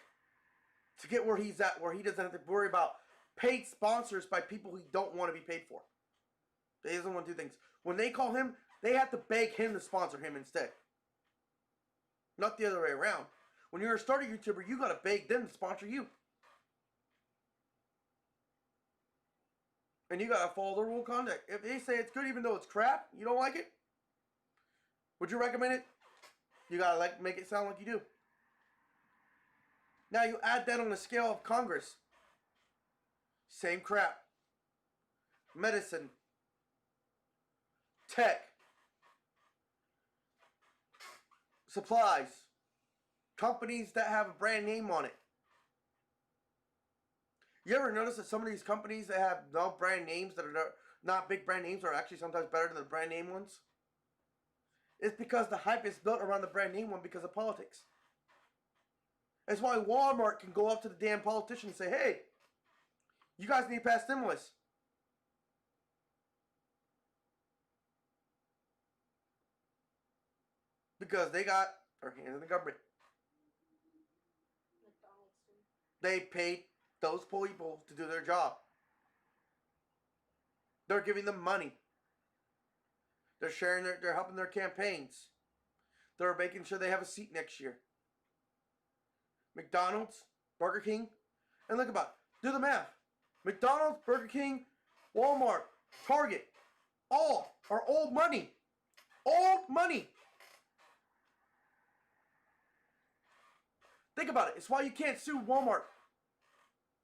to get where he's at, where he doesn't have to worry about paid sponsors by people he don't want to be paid for. He doesn't want to do things. When they call him, they have to beg him to sponsor him instead. Not the other way around. When you're a starter YouTuber, you gotta beg them to sponsor you. And you gotta follow the rule of conduct. If they say it's good even though it's crap, you don't like it? Would you recommend it? You gotta make it sound like you do. Now you add that on the scale of Congress. Same crap. Medicine. Tech. Supplies. Companies that have a brand name on it. You ever notice that some of these companies that have no brand names, that are not big brand names, are actually sometimes better than the brand name ones? It's because the hype is built around the brand name one because of politics. That's why Walmart can go up to the damn politician and say, hey, you guys need to pass stimulus. Because they got their hands in the government. They paid those people to do their job. They're giving them money. They're sharing they're helping their campaigns. They're making sure they have a seat next year. McDonald's, Burger King, and look about it. Do the math. McDonald's, Burger King, Walmart, Target, all are old money. Old money. Think about it. It's why you can't sue Walmart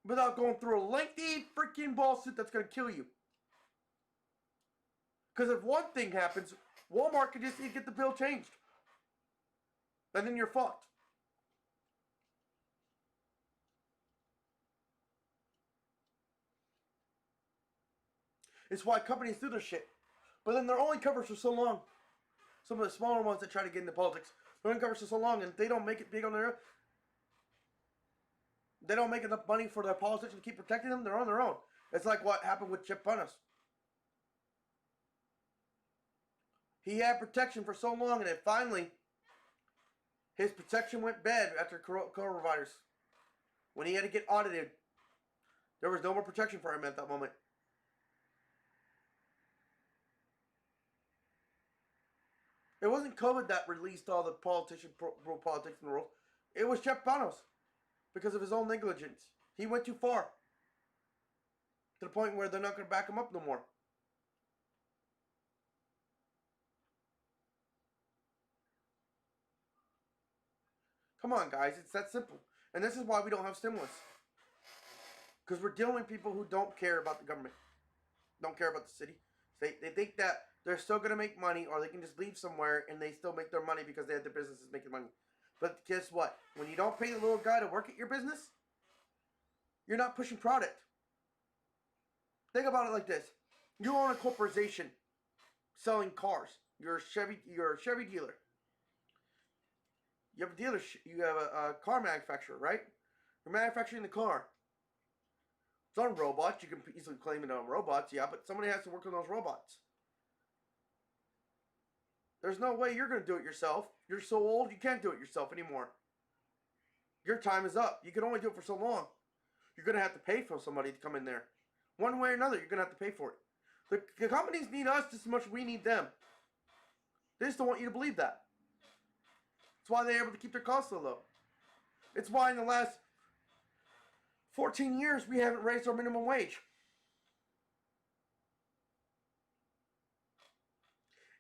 without going through a lengthy freaking lawsuit that's going to kill you. Because if one thing happens, Walmart could just get the bill changed. And then you're fucked. It's why companies do their shit. But then they're only covered for so long. Some of the smaller ones that try to get into politics, they're only covered for so long, and they don't make it big on their own. They don't make enough money for their politicians to keep protecting them. They're on their own. It's like what happened with Chip Panos. He had protection for so long, and then finally, his protection went bad after coronavirus. When he had to get audited, there was no more protection for him at that moment. It wasn't COVID that released all the politician politics and rules. It was Chip Panos. Because of his own negligence. He went too far. To the point where they're not going to back him up no more. Come on, guys. It's that simple. And this is why we don't have stimulus. Because we're dealing with people who don't care about the government. Don't care about the city. They think that they're still going to make money, or they can just leave somewhere and they still make their money because they have their businesses making money. But guess what? When you don't pay the little guy to work at your business, you're not pushing product. Think about it like this. You own a corporation selling cars. You're a Chevy dealer. You have a dealership. You have a car manufacturer, right? You're manufacturing the car. It's on robots. You can easily claim it on robots, yeah, but somebody has to work on those robots. There's no way you're going to do it yourself. You're so old, you can't do it yourself anymore. Your time is up. You can only do it for so long. You're going to have to pay for somebody to come in there. One way or another, you're going to have to pay for it. The companies need us just as much as we need them. They just don't want you to believe that. That's why they're able to keep their costs so low. It's why in the last 14 years we haven't raised our minimum wage.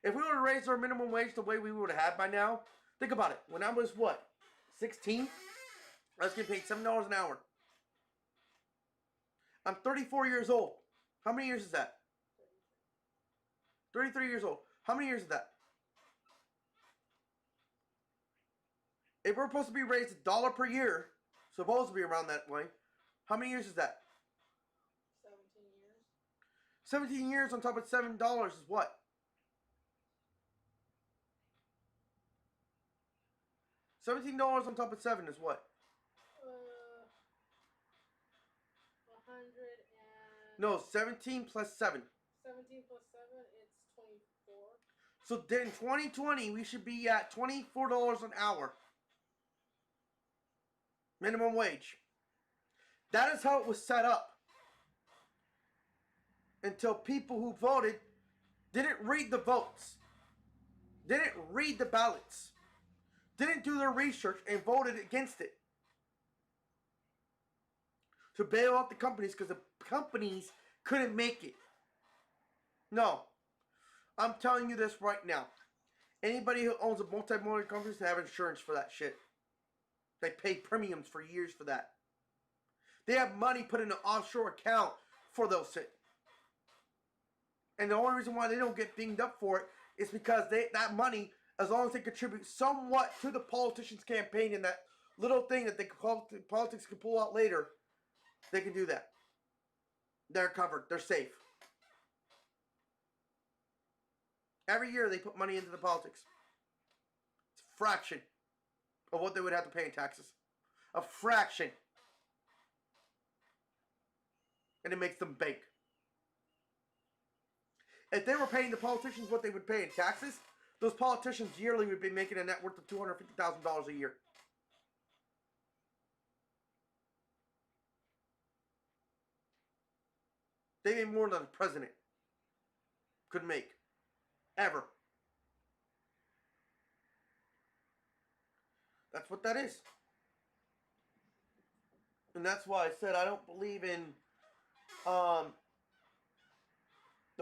If we would have raised our minimum wage the way we would have had by now, think about it. When I was, what, 16? I was getting paid $7 an hour. I'm 34 years old. How many years is that? 33 years old. How many years is that? If we're supposed to be raised $1 per year, supposed to be around that way, how many years is that? 17 years. 17 years on top of $7 is what? $17 on top of 7 is what? 100 and... No, 17 plus 7. 17 plus 7, it's 24. So then 2020, we should be at $24 an hour. Minimum wage. That is how it was set up. Until people who voted didn't read the votes. Didn't read the ballots. Didn't do their research and voted against it. To bail out the companies because the companies couldn't make it. No. I'm telling you this right now. Anybody who owns a multi-million company has to have insurance for that shit. They pay premiums for years for that. They have money put in an offshore account for those shit. And the only reason why they don't get dinged up for it is because that money, as long as they contribute somewhat to the politician's campaign and that little thing that politics can pull out later, they can do that. They're covered. They're safe. Every year they put money into the politics. It's a fraction of what they would have to pay in taxes. A fraction. And it makes them bank. If they were paying the politicians what they would pay in taxes, those politicians yearly would be making a net worth of $250,000 a year. They made more than the president could make. Ever. That's what that is. And that's why I said I don't believe in the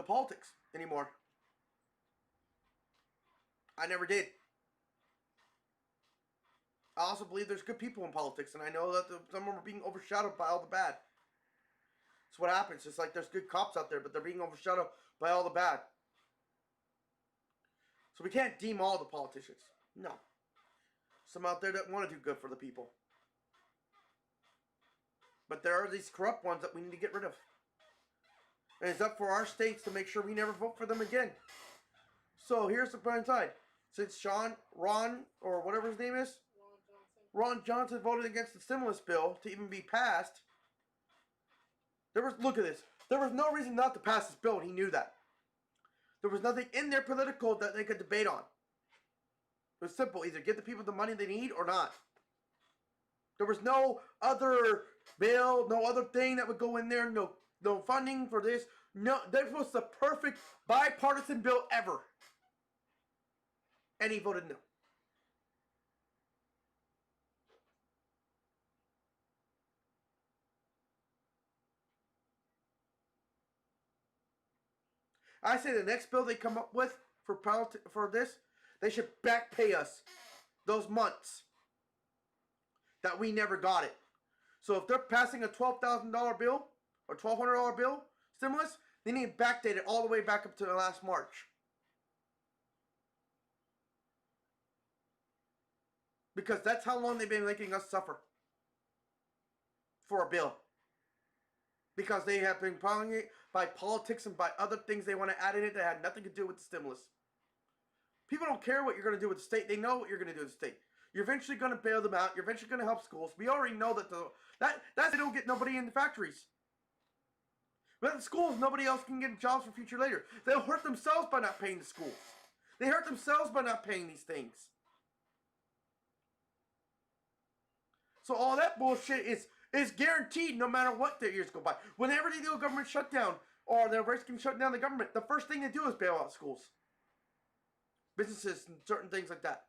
politics anymore. I never did. I also believe there's good people in politics, and I know that some of them are being overshadowed by all the bad. That's what happens. It's like there's good cops out there, but they're being overshadowed by all the bad. So we can't deem all the politicians. No. Some out there that want to do good for the people. But there are these corrupt ones that we need to get rid of. And it's up for our states to make sure we never vote for them again. So here's the point side. Since Ron, or whatever his name is, Ron Johnson voted against the stimulus bill to even be passed. Look at this. There was no reason not to pass this bill, and he knew that. There was nothing in there political that they could debate on. It was simple. Either give the people the money they need or not. There was no other bill, no other thing that would go in there. No funding for this. No, this was the perfect bipartisan bill ever. And he voted no. I say the next bill they come up with for this, they should back pay us those months that we never got it. So if they're passing a $12,000 bill or $1,200 bill stimulus, they need to backdate it all the way back up to the last March. Because that's how long they've been making us suffer for a bill. Because they have been piling it by politics and by other things they want to add in it that had nothing to do with the stimulus. People don't care what you're going to do with the state. They know what you're going to do with the state. You're eventually going to bail them out. You're eventually going to help schools. We already know that that's they don't get nobody in the factories. But at the schools, nobody else can get jobs for future later. They'll hurt themselves by not paying the schools. They hurt themselves by not paying these things. So all that bullshit is guaranteed no matter what the years go by. Whenever they do a government shutdown or they're risking shutting down the government, the first thing they do is bail out schools, businesses, and certain things like that.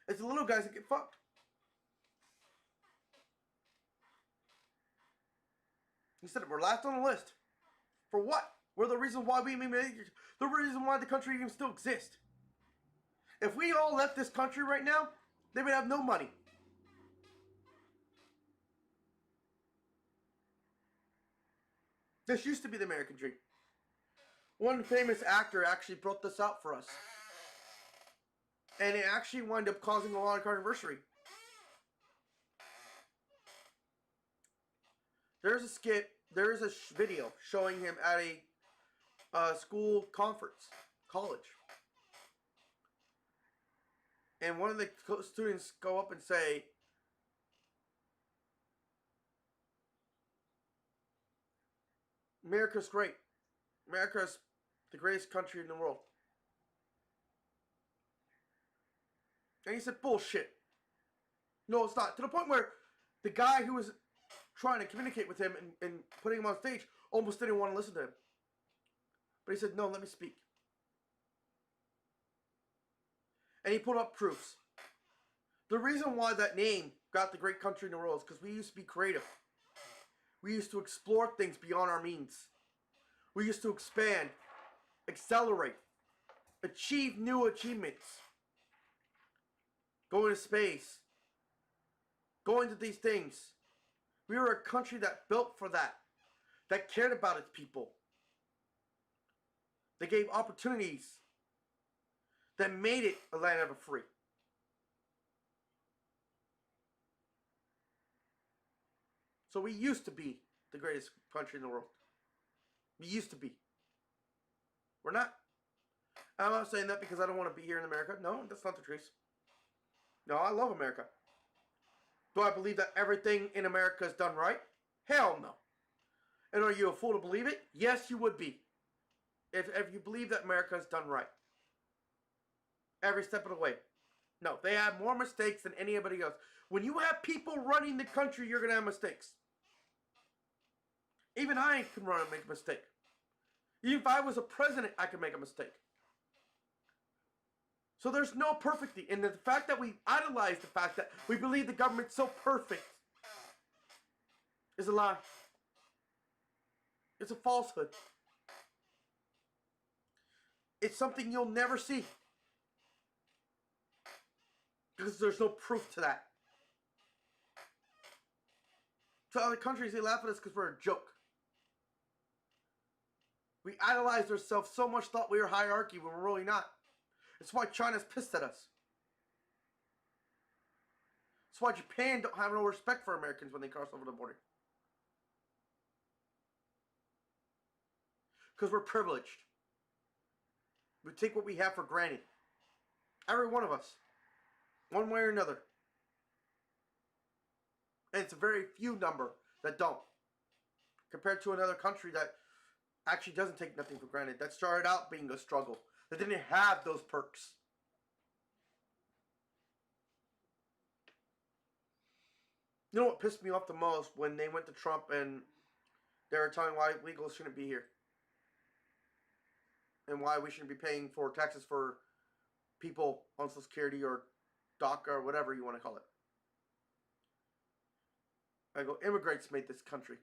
It's the little guys that get fucked. He said we're last on the list. For what? We're the reason why the reason why the country even still exists. If we all left this country right now, they would have no money. This used to be the American dream. One famous actor actually brought this out for us. And it actually wound up causing a lot of controversy. There's a skit, there's a video showing him at a school conference, college. And one of the students go up and say, America's great. America's the greatest country in the world. And he said, bullshit. No, it's not. To the point where the guy who was trying to communicate with him and putting him on stage almost didn't want to listen to him. But he said, no, let me speak. And he put up proofs. The reason why that name got the great country in the world is because we used to be creative. We used to explore things beyond our means. We used to expand, accelerate, achieve new achievements. Go into space. Go into these things. We were a country that built for that. That cared about its people. That gave opportunities. That made it a land of the free. So we used to be the greatest country in the world. We used to be. We're not. I'm not saying that because I don't want to be here in America. No, that's not the truth. No, I love America. Do I believe that everything in America is done right? Hell no. And are you a fool to believe it? Yes, you would be. If you believe that America is done right. Every step of the way. No, they have more mistakes than anybody else. When you have people running the country, you're going to have mistakes. Even I can run and make a mistake. Even if I was a president, I could make a mistake. So there's no perfectity. And the fact that we idolize the fact that we believe the government's so perfect is a lie. It's a falsehood. It's something you'll never see. Because there's no proof to that. To other countries, they laugh at us because we're a joke. We idolized ourselves so much, thought we were hierarchy when we're really not. That's why China's pissed at us. That's why Japan don't have no respect for Americans when they cross over the border. Because we're privileged. We take what we have for granted. Every one of us. One way or another. And it's a very few number that don't. Compared to another country that actually doesn't take nothing for granted. That started out being a struggle. That didn't have those perks. You know what pissed me off the most? When they went to Trump and they were telling why illegals shouldn't be here. And why we shouldn't be paying for taxes for people on Social Security or DACA or whatever you want to call it. I go, immigrants made this country.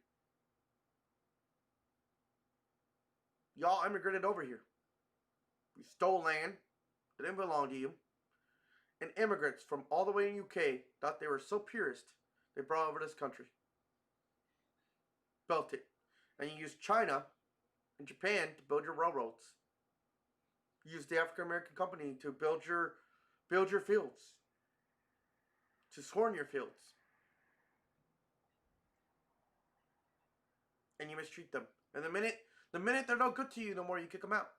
Y'all immigrated over here. You stole land that didn't belong to you. And immigrants from all the way in UK thought they were so purist, they brought over this country. Built it. And you used China and Japan to build your railroads. You used the African American company to build your fields. To scorn your fields. And you mistreat them. And the minute they're no good to you, the more you kick them out.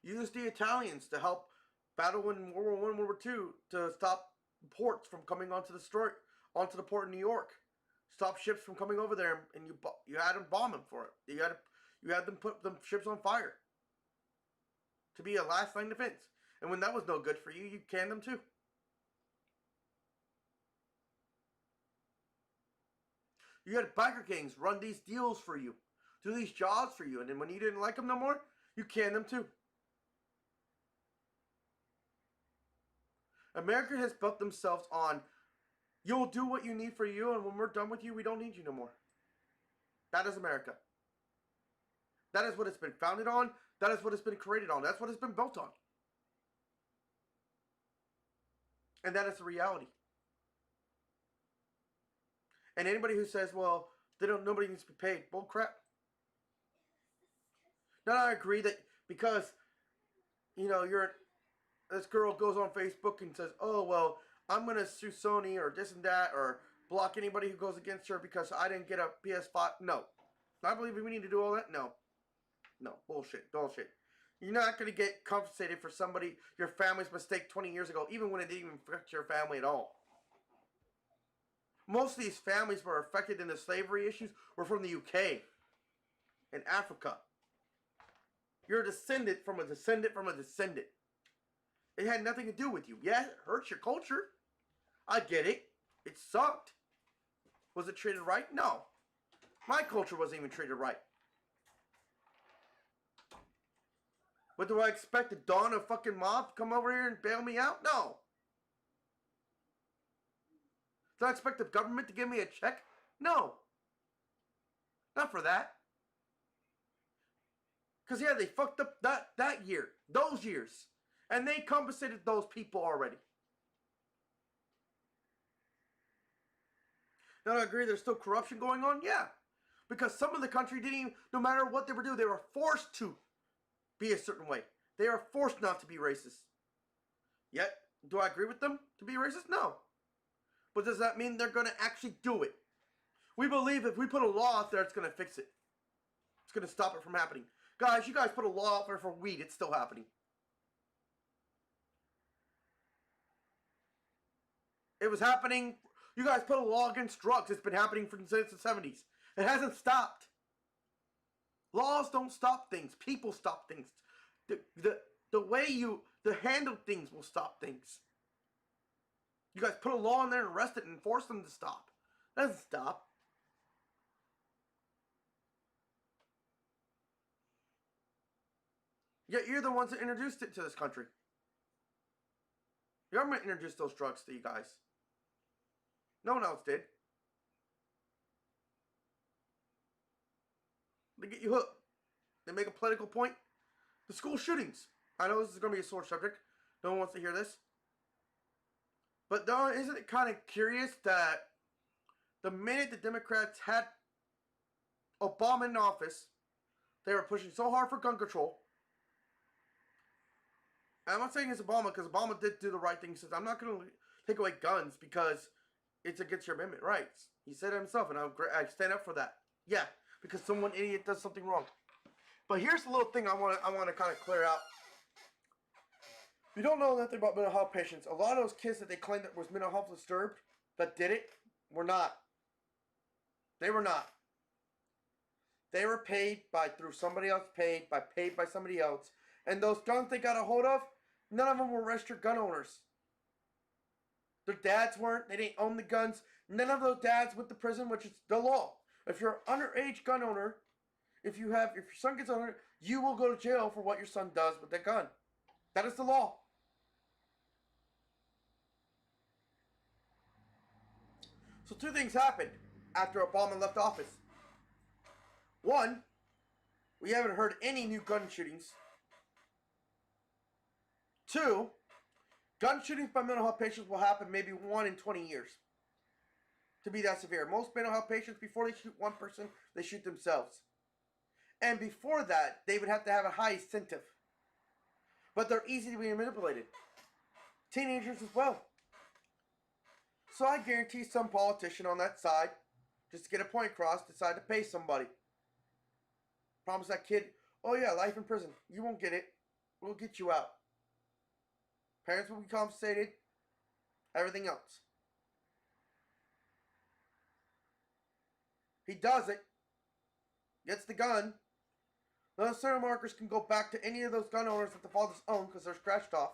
used the Italians to help battle in World War I, World War II to stop ports from coming onto the port in New York. Stop ships from coming over there, and you had them bomb them for it. You had them put them ships on fire to be a last line defense. And when that was no good for you, you canned them too. You had biker gangs run these deals for you, do these jobs for you, and then when you didn't like them no more, you canned them too. America has built themselves on, you'll do what you need for you, and when we're done with you, we don't need you no more. That is America. That is what it's been founded on. That is what it's been created on. That's what it's been built on. And that is the reality. And anybody who says, well, nobody needs to be paid, bull crap. Now I agree that because, this girl goes on Facebook and says, oh, well, I'm going to sue Sony or this and that or block anybody who goes against her because I didn't get a PS5. No. I believe we need to do all that? No. No. Bullshit. You're not going to get compensated for your family's mistake 20 years ago, even when it didn't even affect your family at all. Most of these families were affected in the slavery issues were from the UK and Africa. You're a descendant from a descendant from a descendant. It had nothing to do with you. Yeah, it hurts your culture. I get it. It sucked. Was it treated right? No. My culture wasn't even treated right. But do I expect the Dawn of fucking mob to come over here and bail me out? No. Do I expect the government to give me a check? No. Not for that. Because, yeah, they fucked up that year. Those years. And they compensated those people already. Now, I agree there's still corruption going on? Yeah. Because some of the country didn't even, no matter what they were doing, they were forced to be a certain way. They are forced not to be racist. Yet, do I agree with them to be racist? No. But does that mean they're going to actually do it? We believe if we put a law out there, it's going to fix it. It's going to stop it from happening. Guys, you guys put a law out there for weed, it's still happening. It was happening. You guys put a law against drugs. It's been happening since the 70s. It hasn't stopped. Laws don't stop things. People stop things. The way you handle things will stop things. You guys put a law in there and arrest it and force them to stop. That doesn't stop. Yet you're the ones that introduced it to this country. The government introduced those drugs to you guys. No one else did. They get you hooked. They make a political point. The school shootings. I know this is going to be a sore subject. No one wants to hear this. But isn't it kind of curious that the minute the Democrats had Obama in office, they were pushing so hard for gun control. And I'm not saying it's Obama because Obama did do the right thing. He says, I'm not going to take away guns because it's against your amendment rights. He said it himself, and I stand up for that. Yeah, because someone idiot does something wrong. But here's the little thing I want to kind of clear out. If you don't know nothing about mental health patients, a lot of those kids that they claimed that was mental health disturbed that did it were not. They were not. They were paid through somebody else paid by somebody else. And those guns they got a hold of, none of them were registered gun owners. Their dads weren't. They didn't own the guns. None of those dads went to prison, which is the law. If you're an underage gun owner, if your son gets on it, you will go to jail for what your son does with that gun. That is the law. So two things happened after Obama left office. One, we haven't heard any new gun shootings. Two, gun shootings by mental health patients will happen maybe 1 in 20 years. To be that severe. Most mental health patients, before they shoot one person, they shoot themselves. And before that, they would have to have a high incentive. But they're easy to be manipulated. Teenagers as well. So I guarantee some politician on that side, just to get a point across, decide to pay somebody. Promise that kid, oh yeah, life in prison. You won't get it. We'll get you out. Parents will be compensated. Everything else. He does it. Gets the gun. Those serial markers can go back to any of those gun owners that the fathers own because they're scratched off.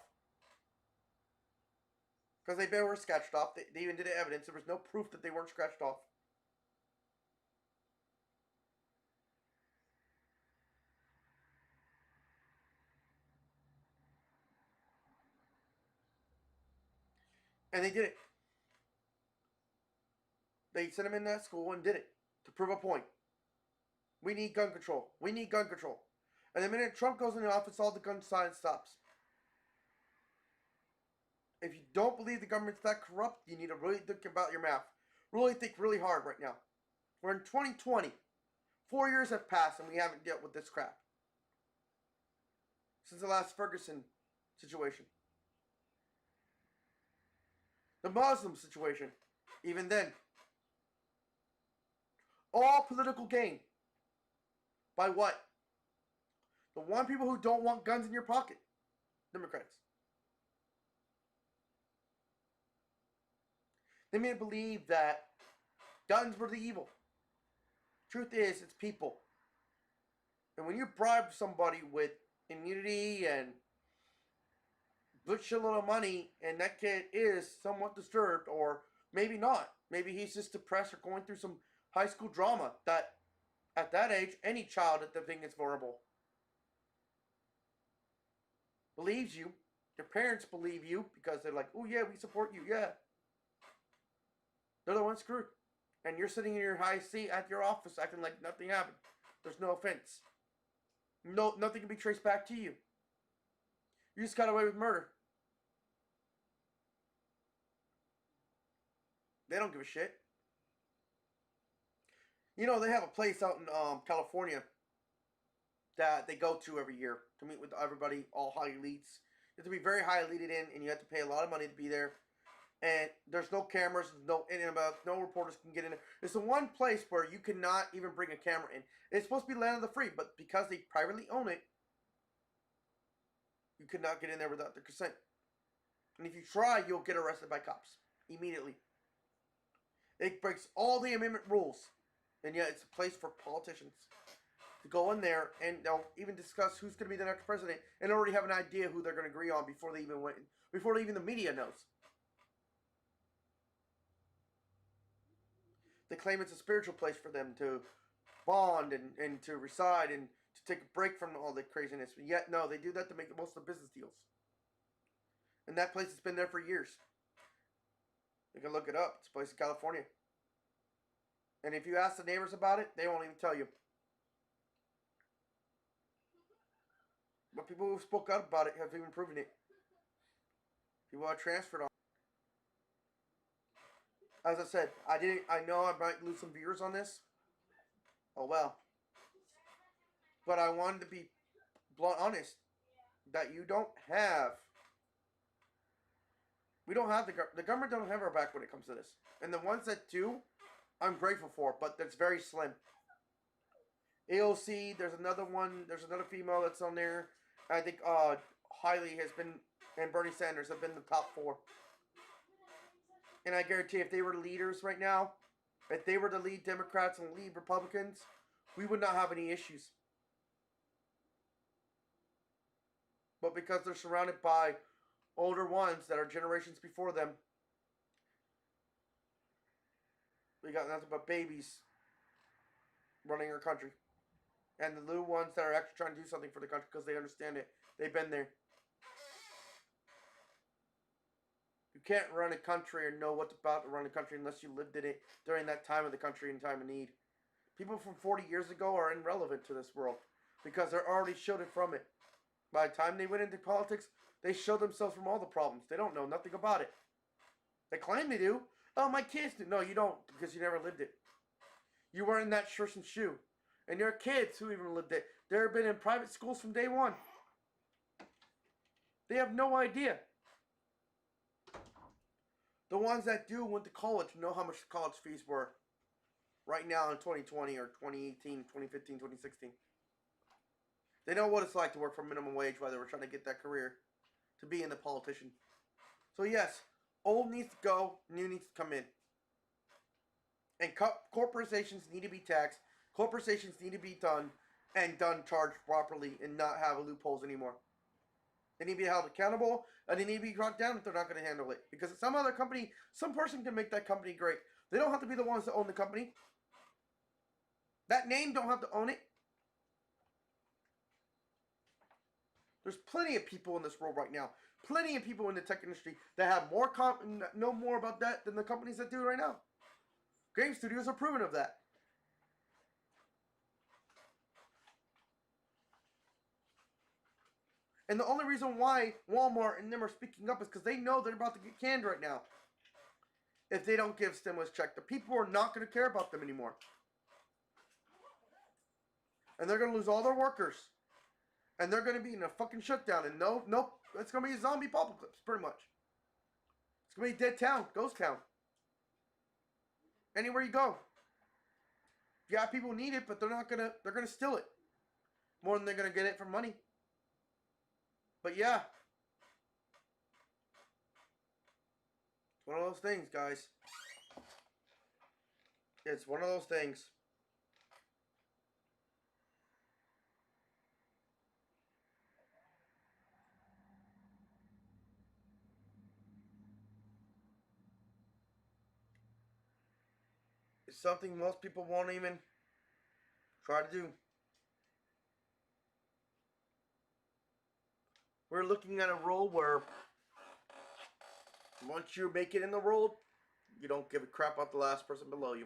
Because they were scratched off. They even did evidence. There was no proof that they weren't scratched off. And they did it. They sent him in that school and did it to prove a point. We need gun control. We need gun control. And the minute Trump goes in the office, all the gun science stops. If you don't believe the government's that corrupt, you need to really think about your math. Really think really hard right now. We're in 2020. 4 years have passed and we haven't dealt with this crap. Since the last Ferguson situation. The Muslim situation. Even then. All political gain. By what? The one people who don't want guns in your pocket. Democrats. They made it believe that guns were the evil. Truth is, it's people. And when you bribe somebody with immunity and good shitload of money, and that kid is somewhat disturbed, or maybe not. Maybe he's just depressed or going through some high school drama that, at that age, any child at the thing is vulnerable. Believes you. Your parents believe you because they're like, oh yeah, we support you, yeah. They're the ones screwed. And you're sitting in your high seat at your office acting like nothing happened. There's no offense. No, nothing can be traced back to you. You just got away with murder. They don't give a shit. You know, they have a place out in California that they go to every year to meet with everybody, all high elites. You have to be very high elited in, and you have to pay a lot of money to be there. And there's no cameras, no reporters can get in there. It's the one place where you cannot even bring a camera in. It's supposed to be land of the free, but because they privately own it, you could not get in there without their consent. And if you try, you'll get arrested by cops immediately. It breaks all the amendment rules, and yet it's a place for politicians to go in there and they'll even discuss who's going to be the next president and already have an idea who they're going to agree on before even the media knows. They claim it's a spiritual place for them to bond and to reside and to take a break from all the craziness. But yet, no, they do that to make most of the business deals. And that place has been there for years. You can look it up. It's a place in California. And if you ask the neighbors about it, they won't even tell you. But people who spoke out about it have even proven it. People are transferred on. As I said, I know I might lose some viewers on this. Oh well. But I wanted to be blunt honest that you don't have. We don't have the government don't have our back when it comes to this. And the ones that do, I'm grateful for, but that's very slim. AOC, there's another one, there's another female that's on there. I think Hailey has been, and Bernie Sanders have been the top 4. And I guarantee if they were leaders right now, if they were to lead Democrats and lead Republicans, we would not have any issues. But because they're surrounded by older ones that are generations before them, we got nothing but babies running our country. And the little ones that are actually trying to do something for the country because they understand it. They've been there. You can't run a country or know what's about to run a country unless you lived in it during that time of the country and time of need. People from 40 years ago are irrelevant to this world because they're already shielded from it. By the time they went into politics, they showed themselves from all the problems. They don't know nothing about it. They claim they do. Oh, my kids do. No, you don't because you never lived it. You weren't in that shirt and shoe. And there are kids who even lived it. They've been in private schools from day one. They have no idea. The ones that do went to college know how much the college fees were right now in 2020 or 2018, 2015, 2016. They know what it's like to work for minimum wage while they were trying to get that career to be in the politician. So yes, old needs to go, new needs to come in. And corporations need to be taxed. Corporations need to be done charged properly and not have loopholes anymore. They need to be held accountable, and they need to be brought down if they're not going to handle it. Because some other company, some person can make that company great. They don't have to be the ones that own the company. That name don't have to own it. There's plenty of people in this world right now. Plenty of people in the tech industry that have know more about that than the companies that do right now. Game studios are proven of that. And the only reason why Walmart and them are speaking up is because they know they're about to get canned right now. If they don't give stimulus check, the people are not going to care about them anymore. And they're going to lose all their workers. And they're going to be in a fucking shutdown. And nope, it's going to be a zombie apocalypse, pretty much. It's going to be a dead town, ghost town. Anywhere you go. Yeah, people need it, but they're going to steal it. More than they're going to get it for money. But yeah. It's one of those things, guys. It's one of those things. It's something most people won't even try to do. We're looking at a world where once you make it in the world, you don't give a crap about the last person below you.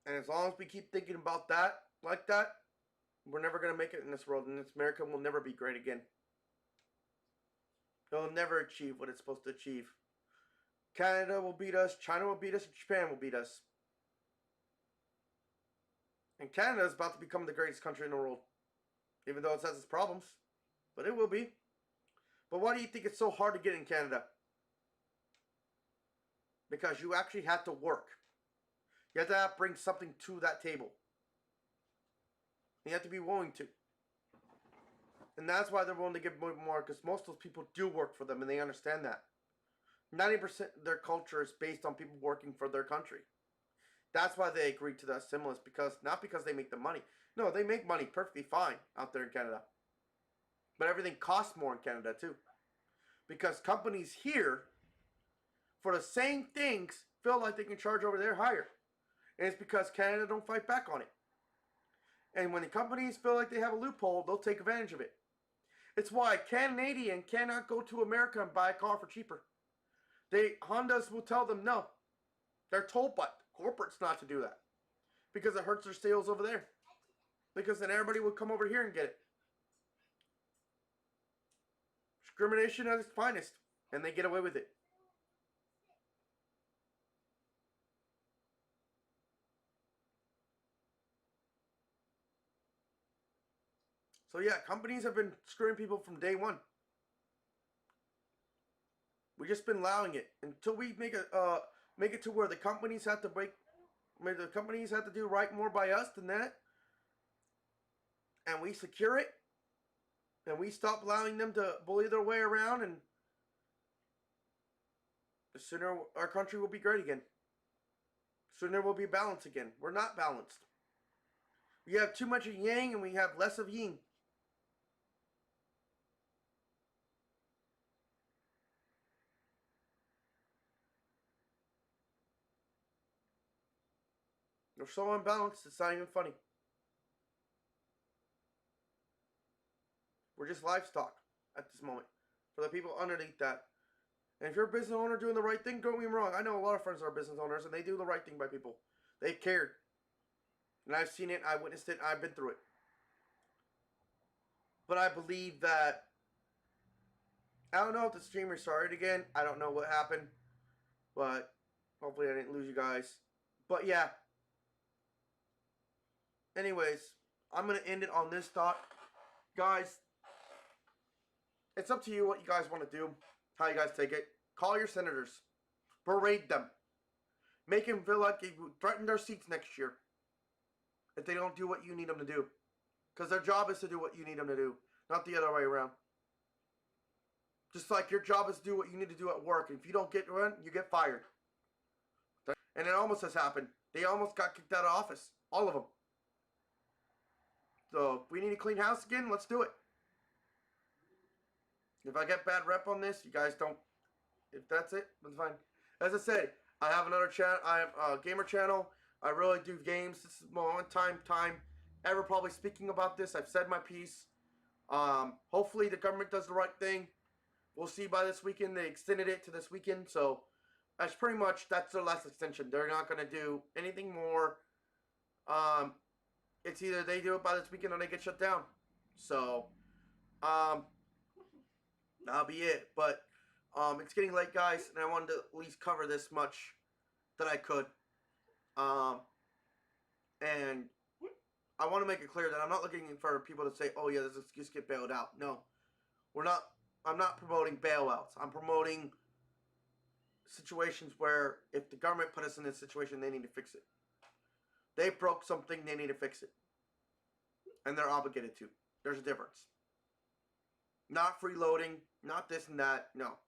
And as long as we keep thinking about that, like that, we're never going to make it in this world. And this America will never be great again. It'll never achieve what it's supposed to achieve. Canada will beat us, China will beat us, and Japan will beat us. And Canada is about to become the greatest country in the world. Even though it has its problems. But it will be. But why do you think it's so hard to get in Canada? Because you actually have to work. You have to bring something to that table. You have to be willing to. And that's why they're willing to give more. Because most of those people do work for them. And they understand that. 90% of their culture is based on people working for their country. That's why they agreed to that stimulus. Not because they make the money. No, they make money perfectly fine out there in Canada. But everything costs more in Canada too. Because companies here, for the same things, feel like they can charge over there higher. And it's because Canada don't fight back on it. And when the companies feel like they have a loophole, they'll take advantage of it. It's why Canadian cannot go to America and buy a car for cheaper. Hondas will tell them no. They're told by corporates not to do that. Because it hurts their sales over there. Because then everybody would come over here and get it. Discrimination at its finest. And they get away with it. So yeah, companies have been screwing people from day one. We've just been allowing it until we make it to where the companies have to do right more by us than that, and we secure it, and we stop allowing them to bully their way around, and the sooner our country will be great again. Sooner we'll be balanced again. We're not balanced. We have too much of yang and we have less of yin. We're so unbalanced, it's not even funny. We're just livestock at this moment. For the people underneath that. And if you're a business owner doing the right thing, don't get me wrong. I know a lot of friends are business owners and they do the right thing by people. They cared. And I've seen it, I witnessed it, I've been through it. But I believe that, I don't know if the stream restarted again. I don't know what happened. But hopefully I didn't lose you guys. But yeah. Anyways, I'm going to end it on this thought. Guys, it's up to you what you guys want to do. How you guys take it. Call your senators. Berate them. Make them feel like they threaten their seats next year. if they don't do what you need them to do. Because their job is to do what you need them to do, not the other way around. Just like your job is to do what you need to do at work. If you don't get run, you get fired. And it almost has happened. They almost got kicked out of office. All of them. So, if we need to clean house again, let's do it. If I get bad rep on this, you guys don't. If that's it, that's fine. As I said, I have another channel. I have a gamer channel. I really do games. This is my one time ever probably speaking about this. I've said my piece. Hopefully the government does the right thing. We'll see by this weekend. They extended it to this weekend, so that's pretty much, that's their last extension. They're not going to do anything more. It's either they do it by this weekend or they get shut down. So, that'll be it. But it's getting late, guys, and I wanted to at least cover this much that I could. And I want to make it clear that I'm not looking for people to say, oh yeah, this excuse get bailed out. No, we're not. I'm not promoting bailouts. I'm promoting situations where if the government put us in this situation, they need to fix it. They broke something, they need to fix it. And they're obligated to. There's a difference. Not freeloading, not this and that. No.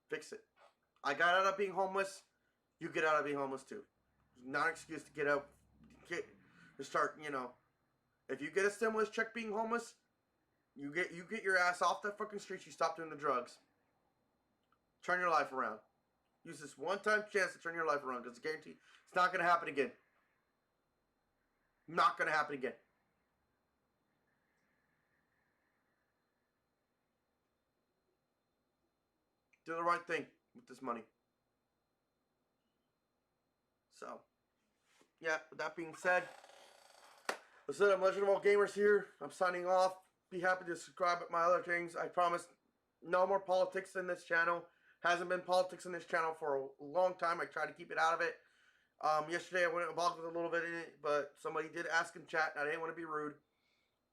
Fix it. I got out of being homeless. You get out of being homeless too. It's not an excuse to get out. To start, you know. If you get a stimulus check being homeless, you get your ass off the fucking streets. You stop doing the drugs. Turn your life around. Use this one-time chance to turn your life around, because I guarantee it's not going to happen again. Not going to happen again. Do the right thing with this money. So, yeah, with that being said, I'm Legend of All Gamers here. I'm signing off. Be happy to subscribe at my other things. I promise no more politics in this channel. Hasn't been politics in this channel for a long time. I try to keep it out of it. Yesterday I went involved with a little bit in it, but somebody did ask in chat, and I didn't want to be rude.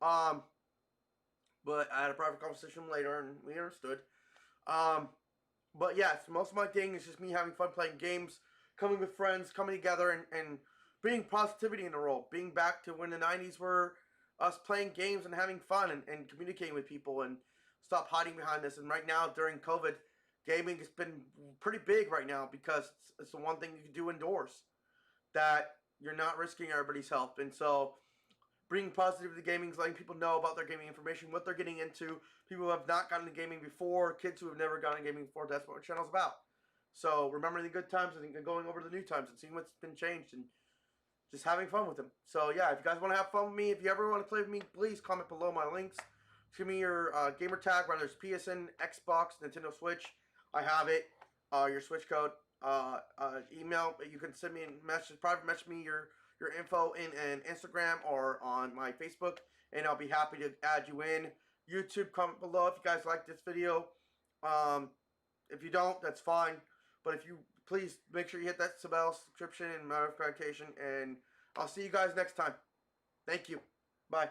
But I had a private conversation later, and we understood. But yes, most of my thing is just me having fun playing games, coming with friends, coming together, and bringing positivity in the world. Being back to when the 90s were us playing games and having fun and communicating with people, and stop hiding behind this. And right now, during COVID, gaming has been pretty big right now, because it's the one thing you can do indoors that you're not risking everybody's health. And so bringing positivity to gaming is letting people know about their gaming information, what they're getting into, people who have not gotten into gaming before, kids who have never gotten into gaming before. That's what our channel's about. So remembering the good times and going over the new times and seeing what's been changed and just having fun with them. So yeah, if you guys want to have fun with me, if you ever want to play with me, please comment below my links. Give me your gamer tag, whether it's PSN, Xbox, Nintendo Switch. I have it. Your Switch code. Email. You can send me a message, private message me your info in an Instagram or on my Facebook, and I'll be happy to add you in. YouTube, comment below if you guys like this video. If you don't, that's fine. But if you, please make sure you hit that bell, subscription, and notification, and I'll see you guys next time. Thank you. Bye.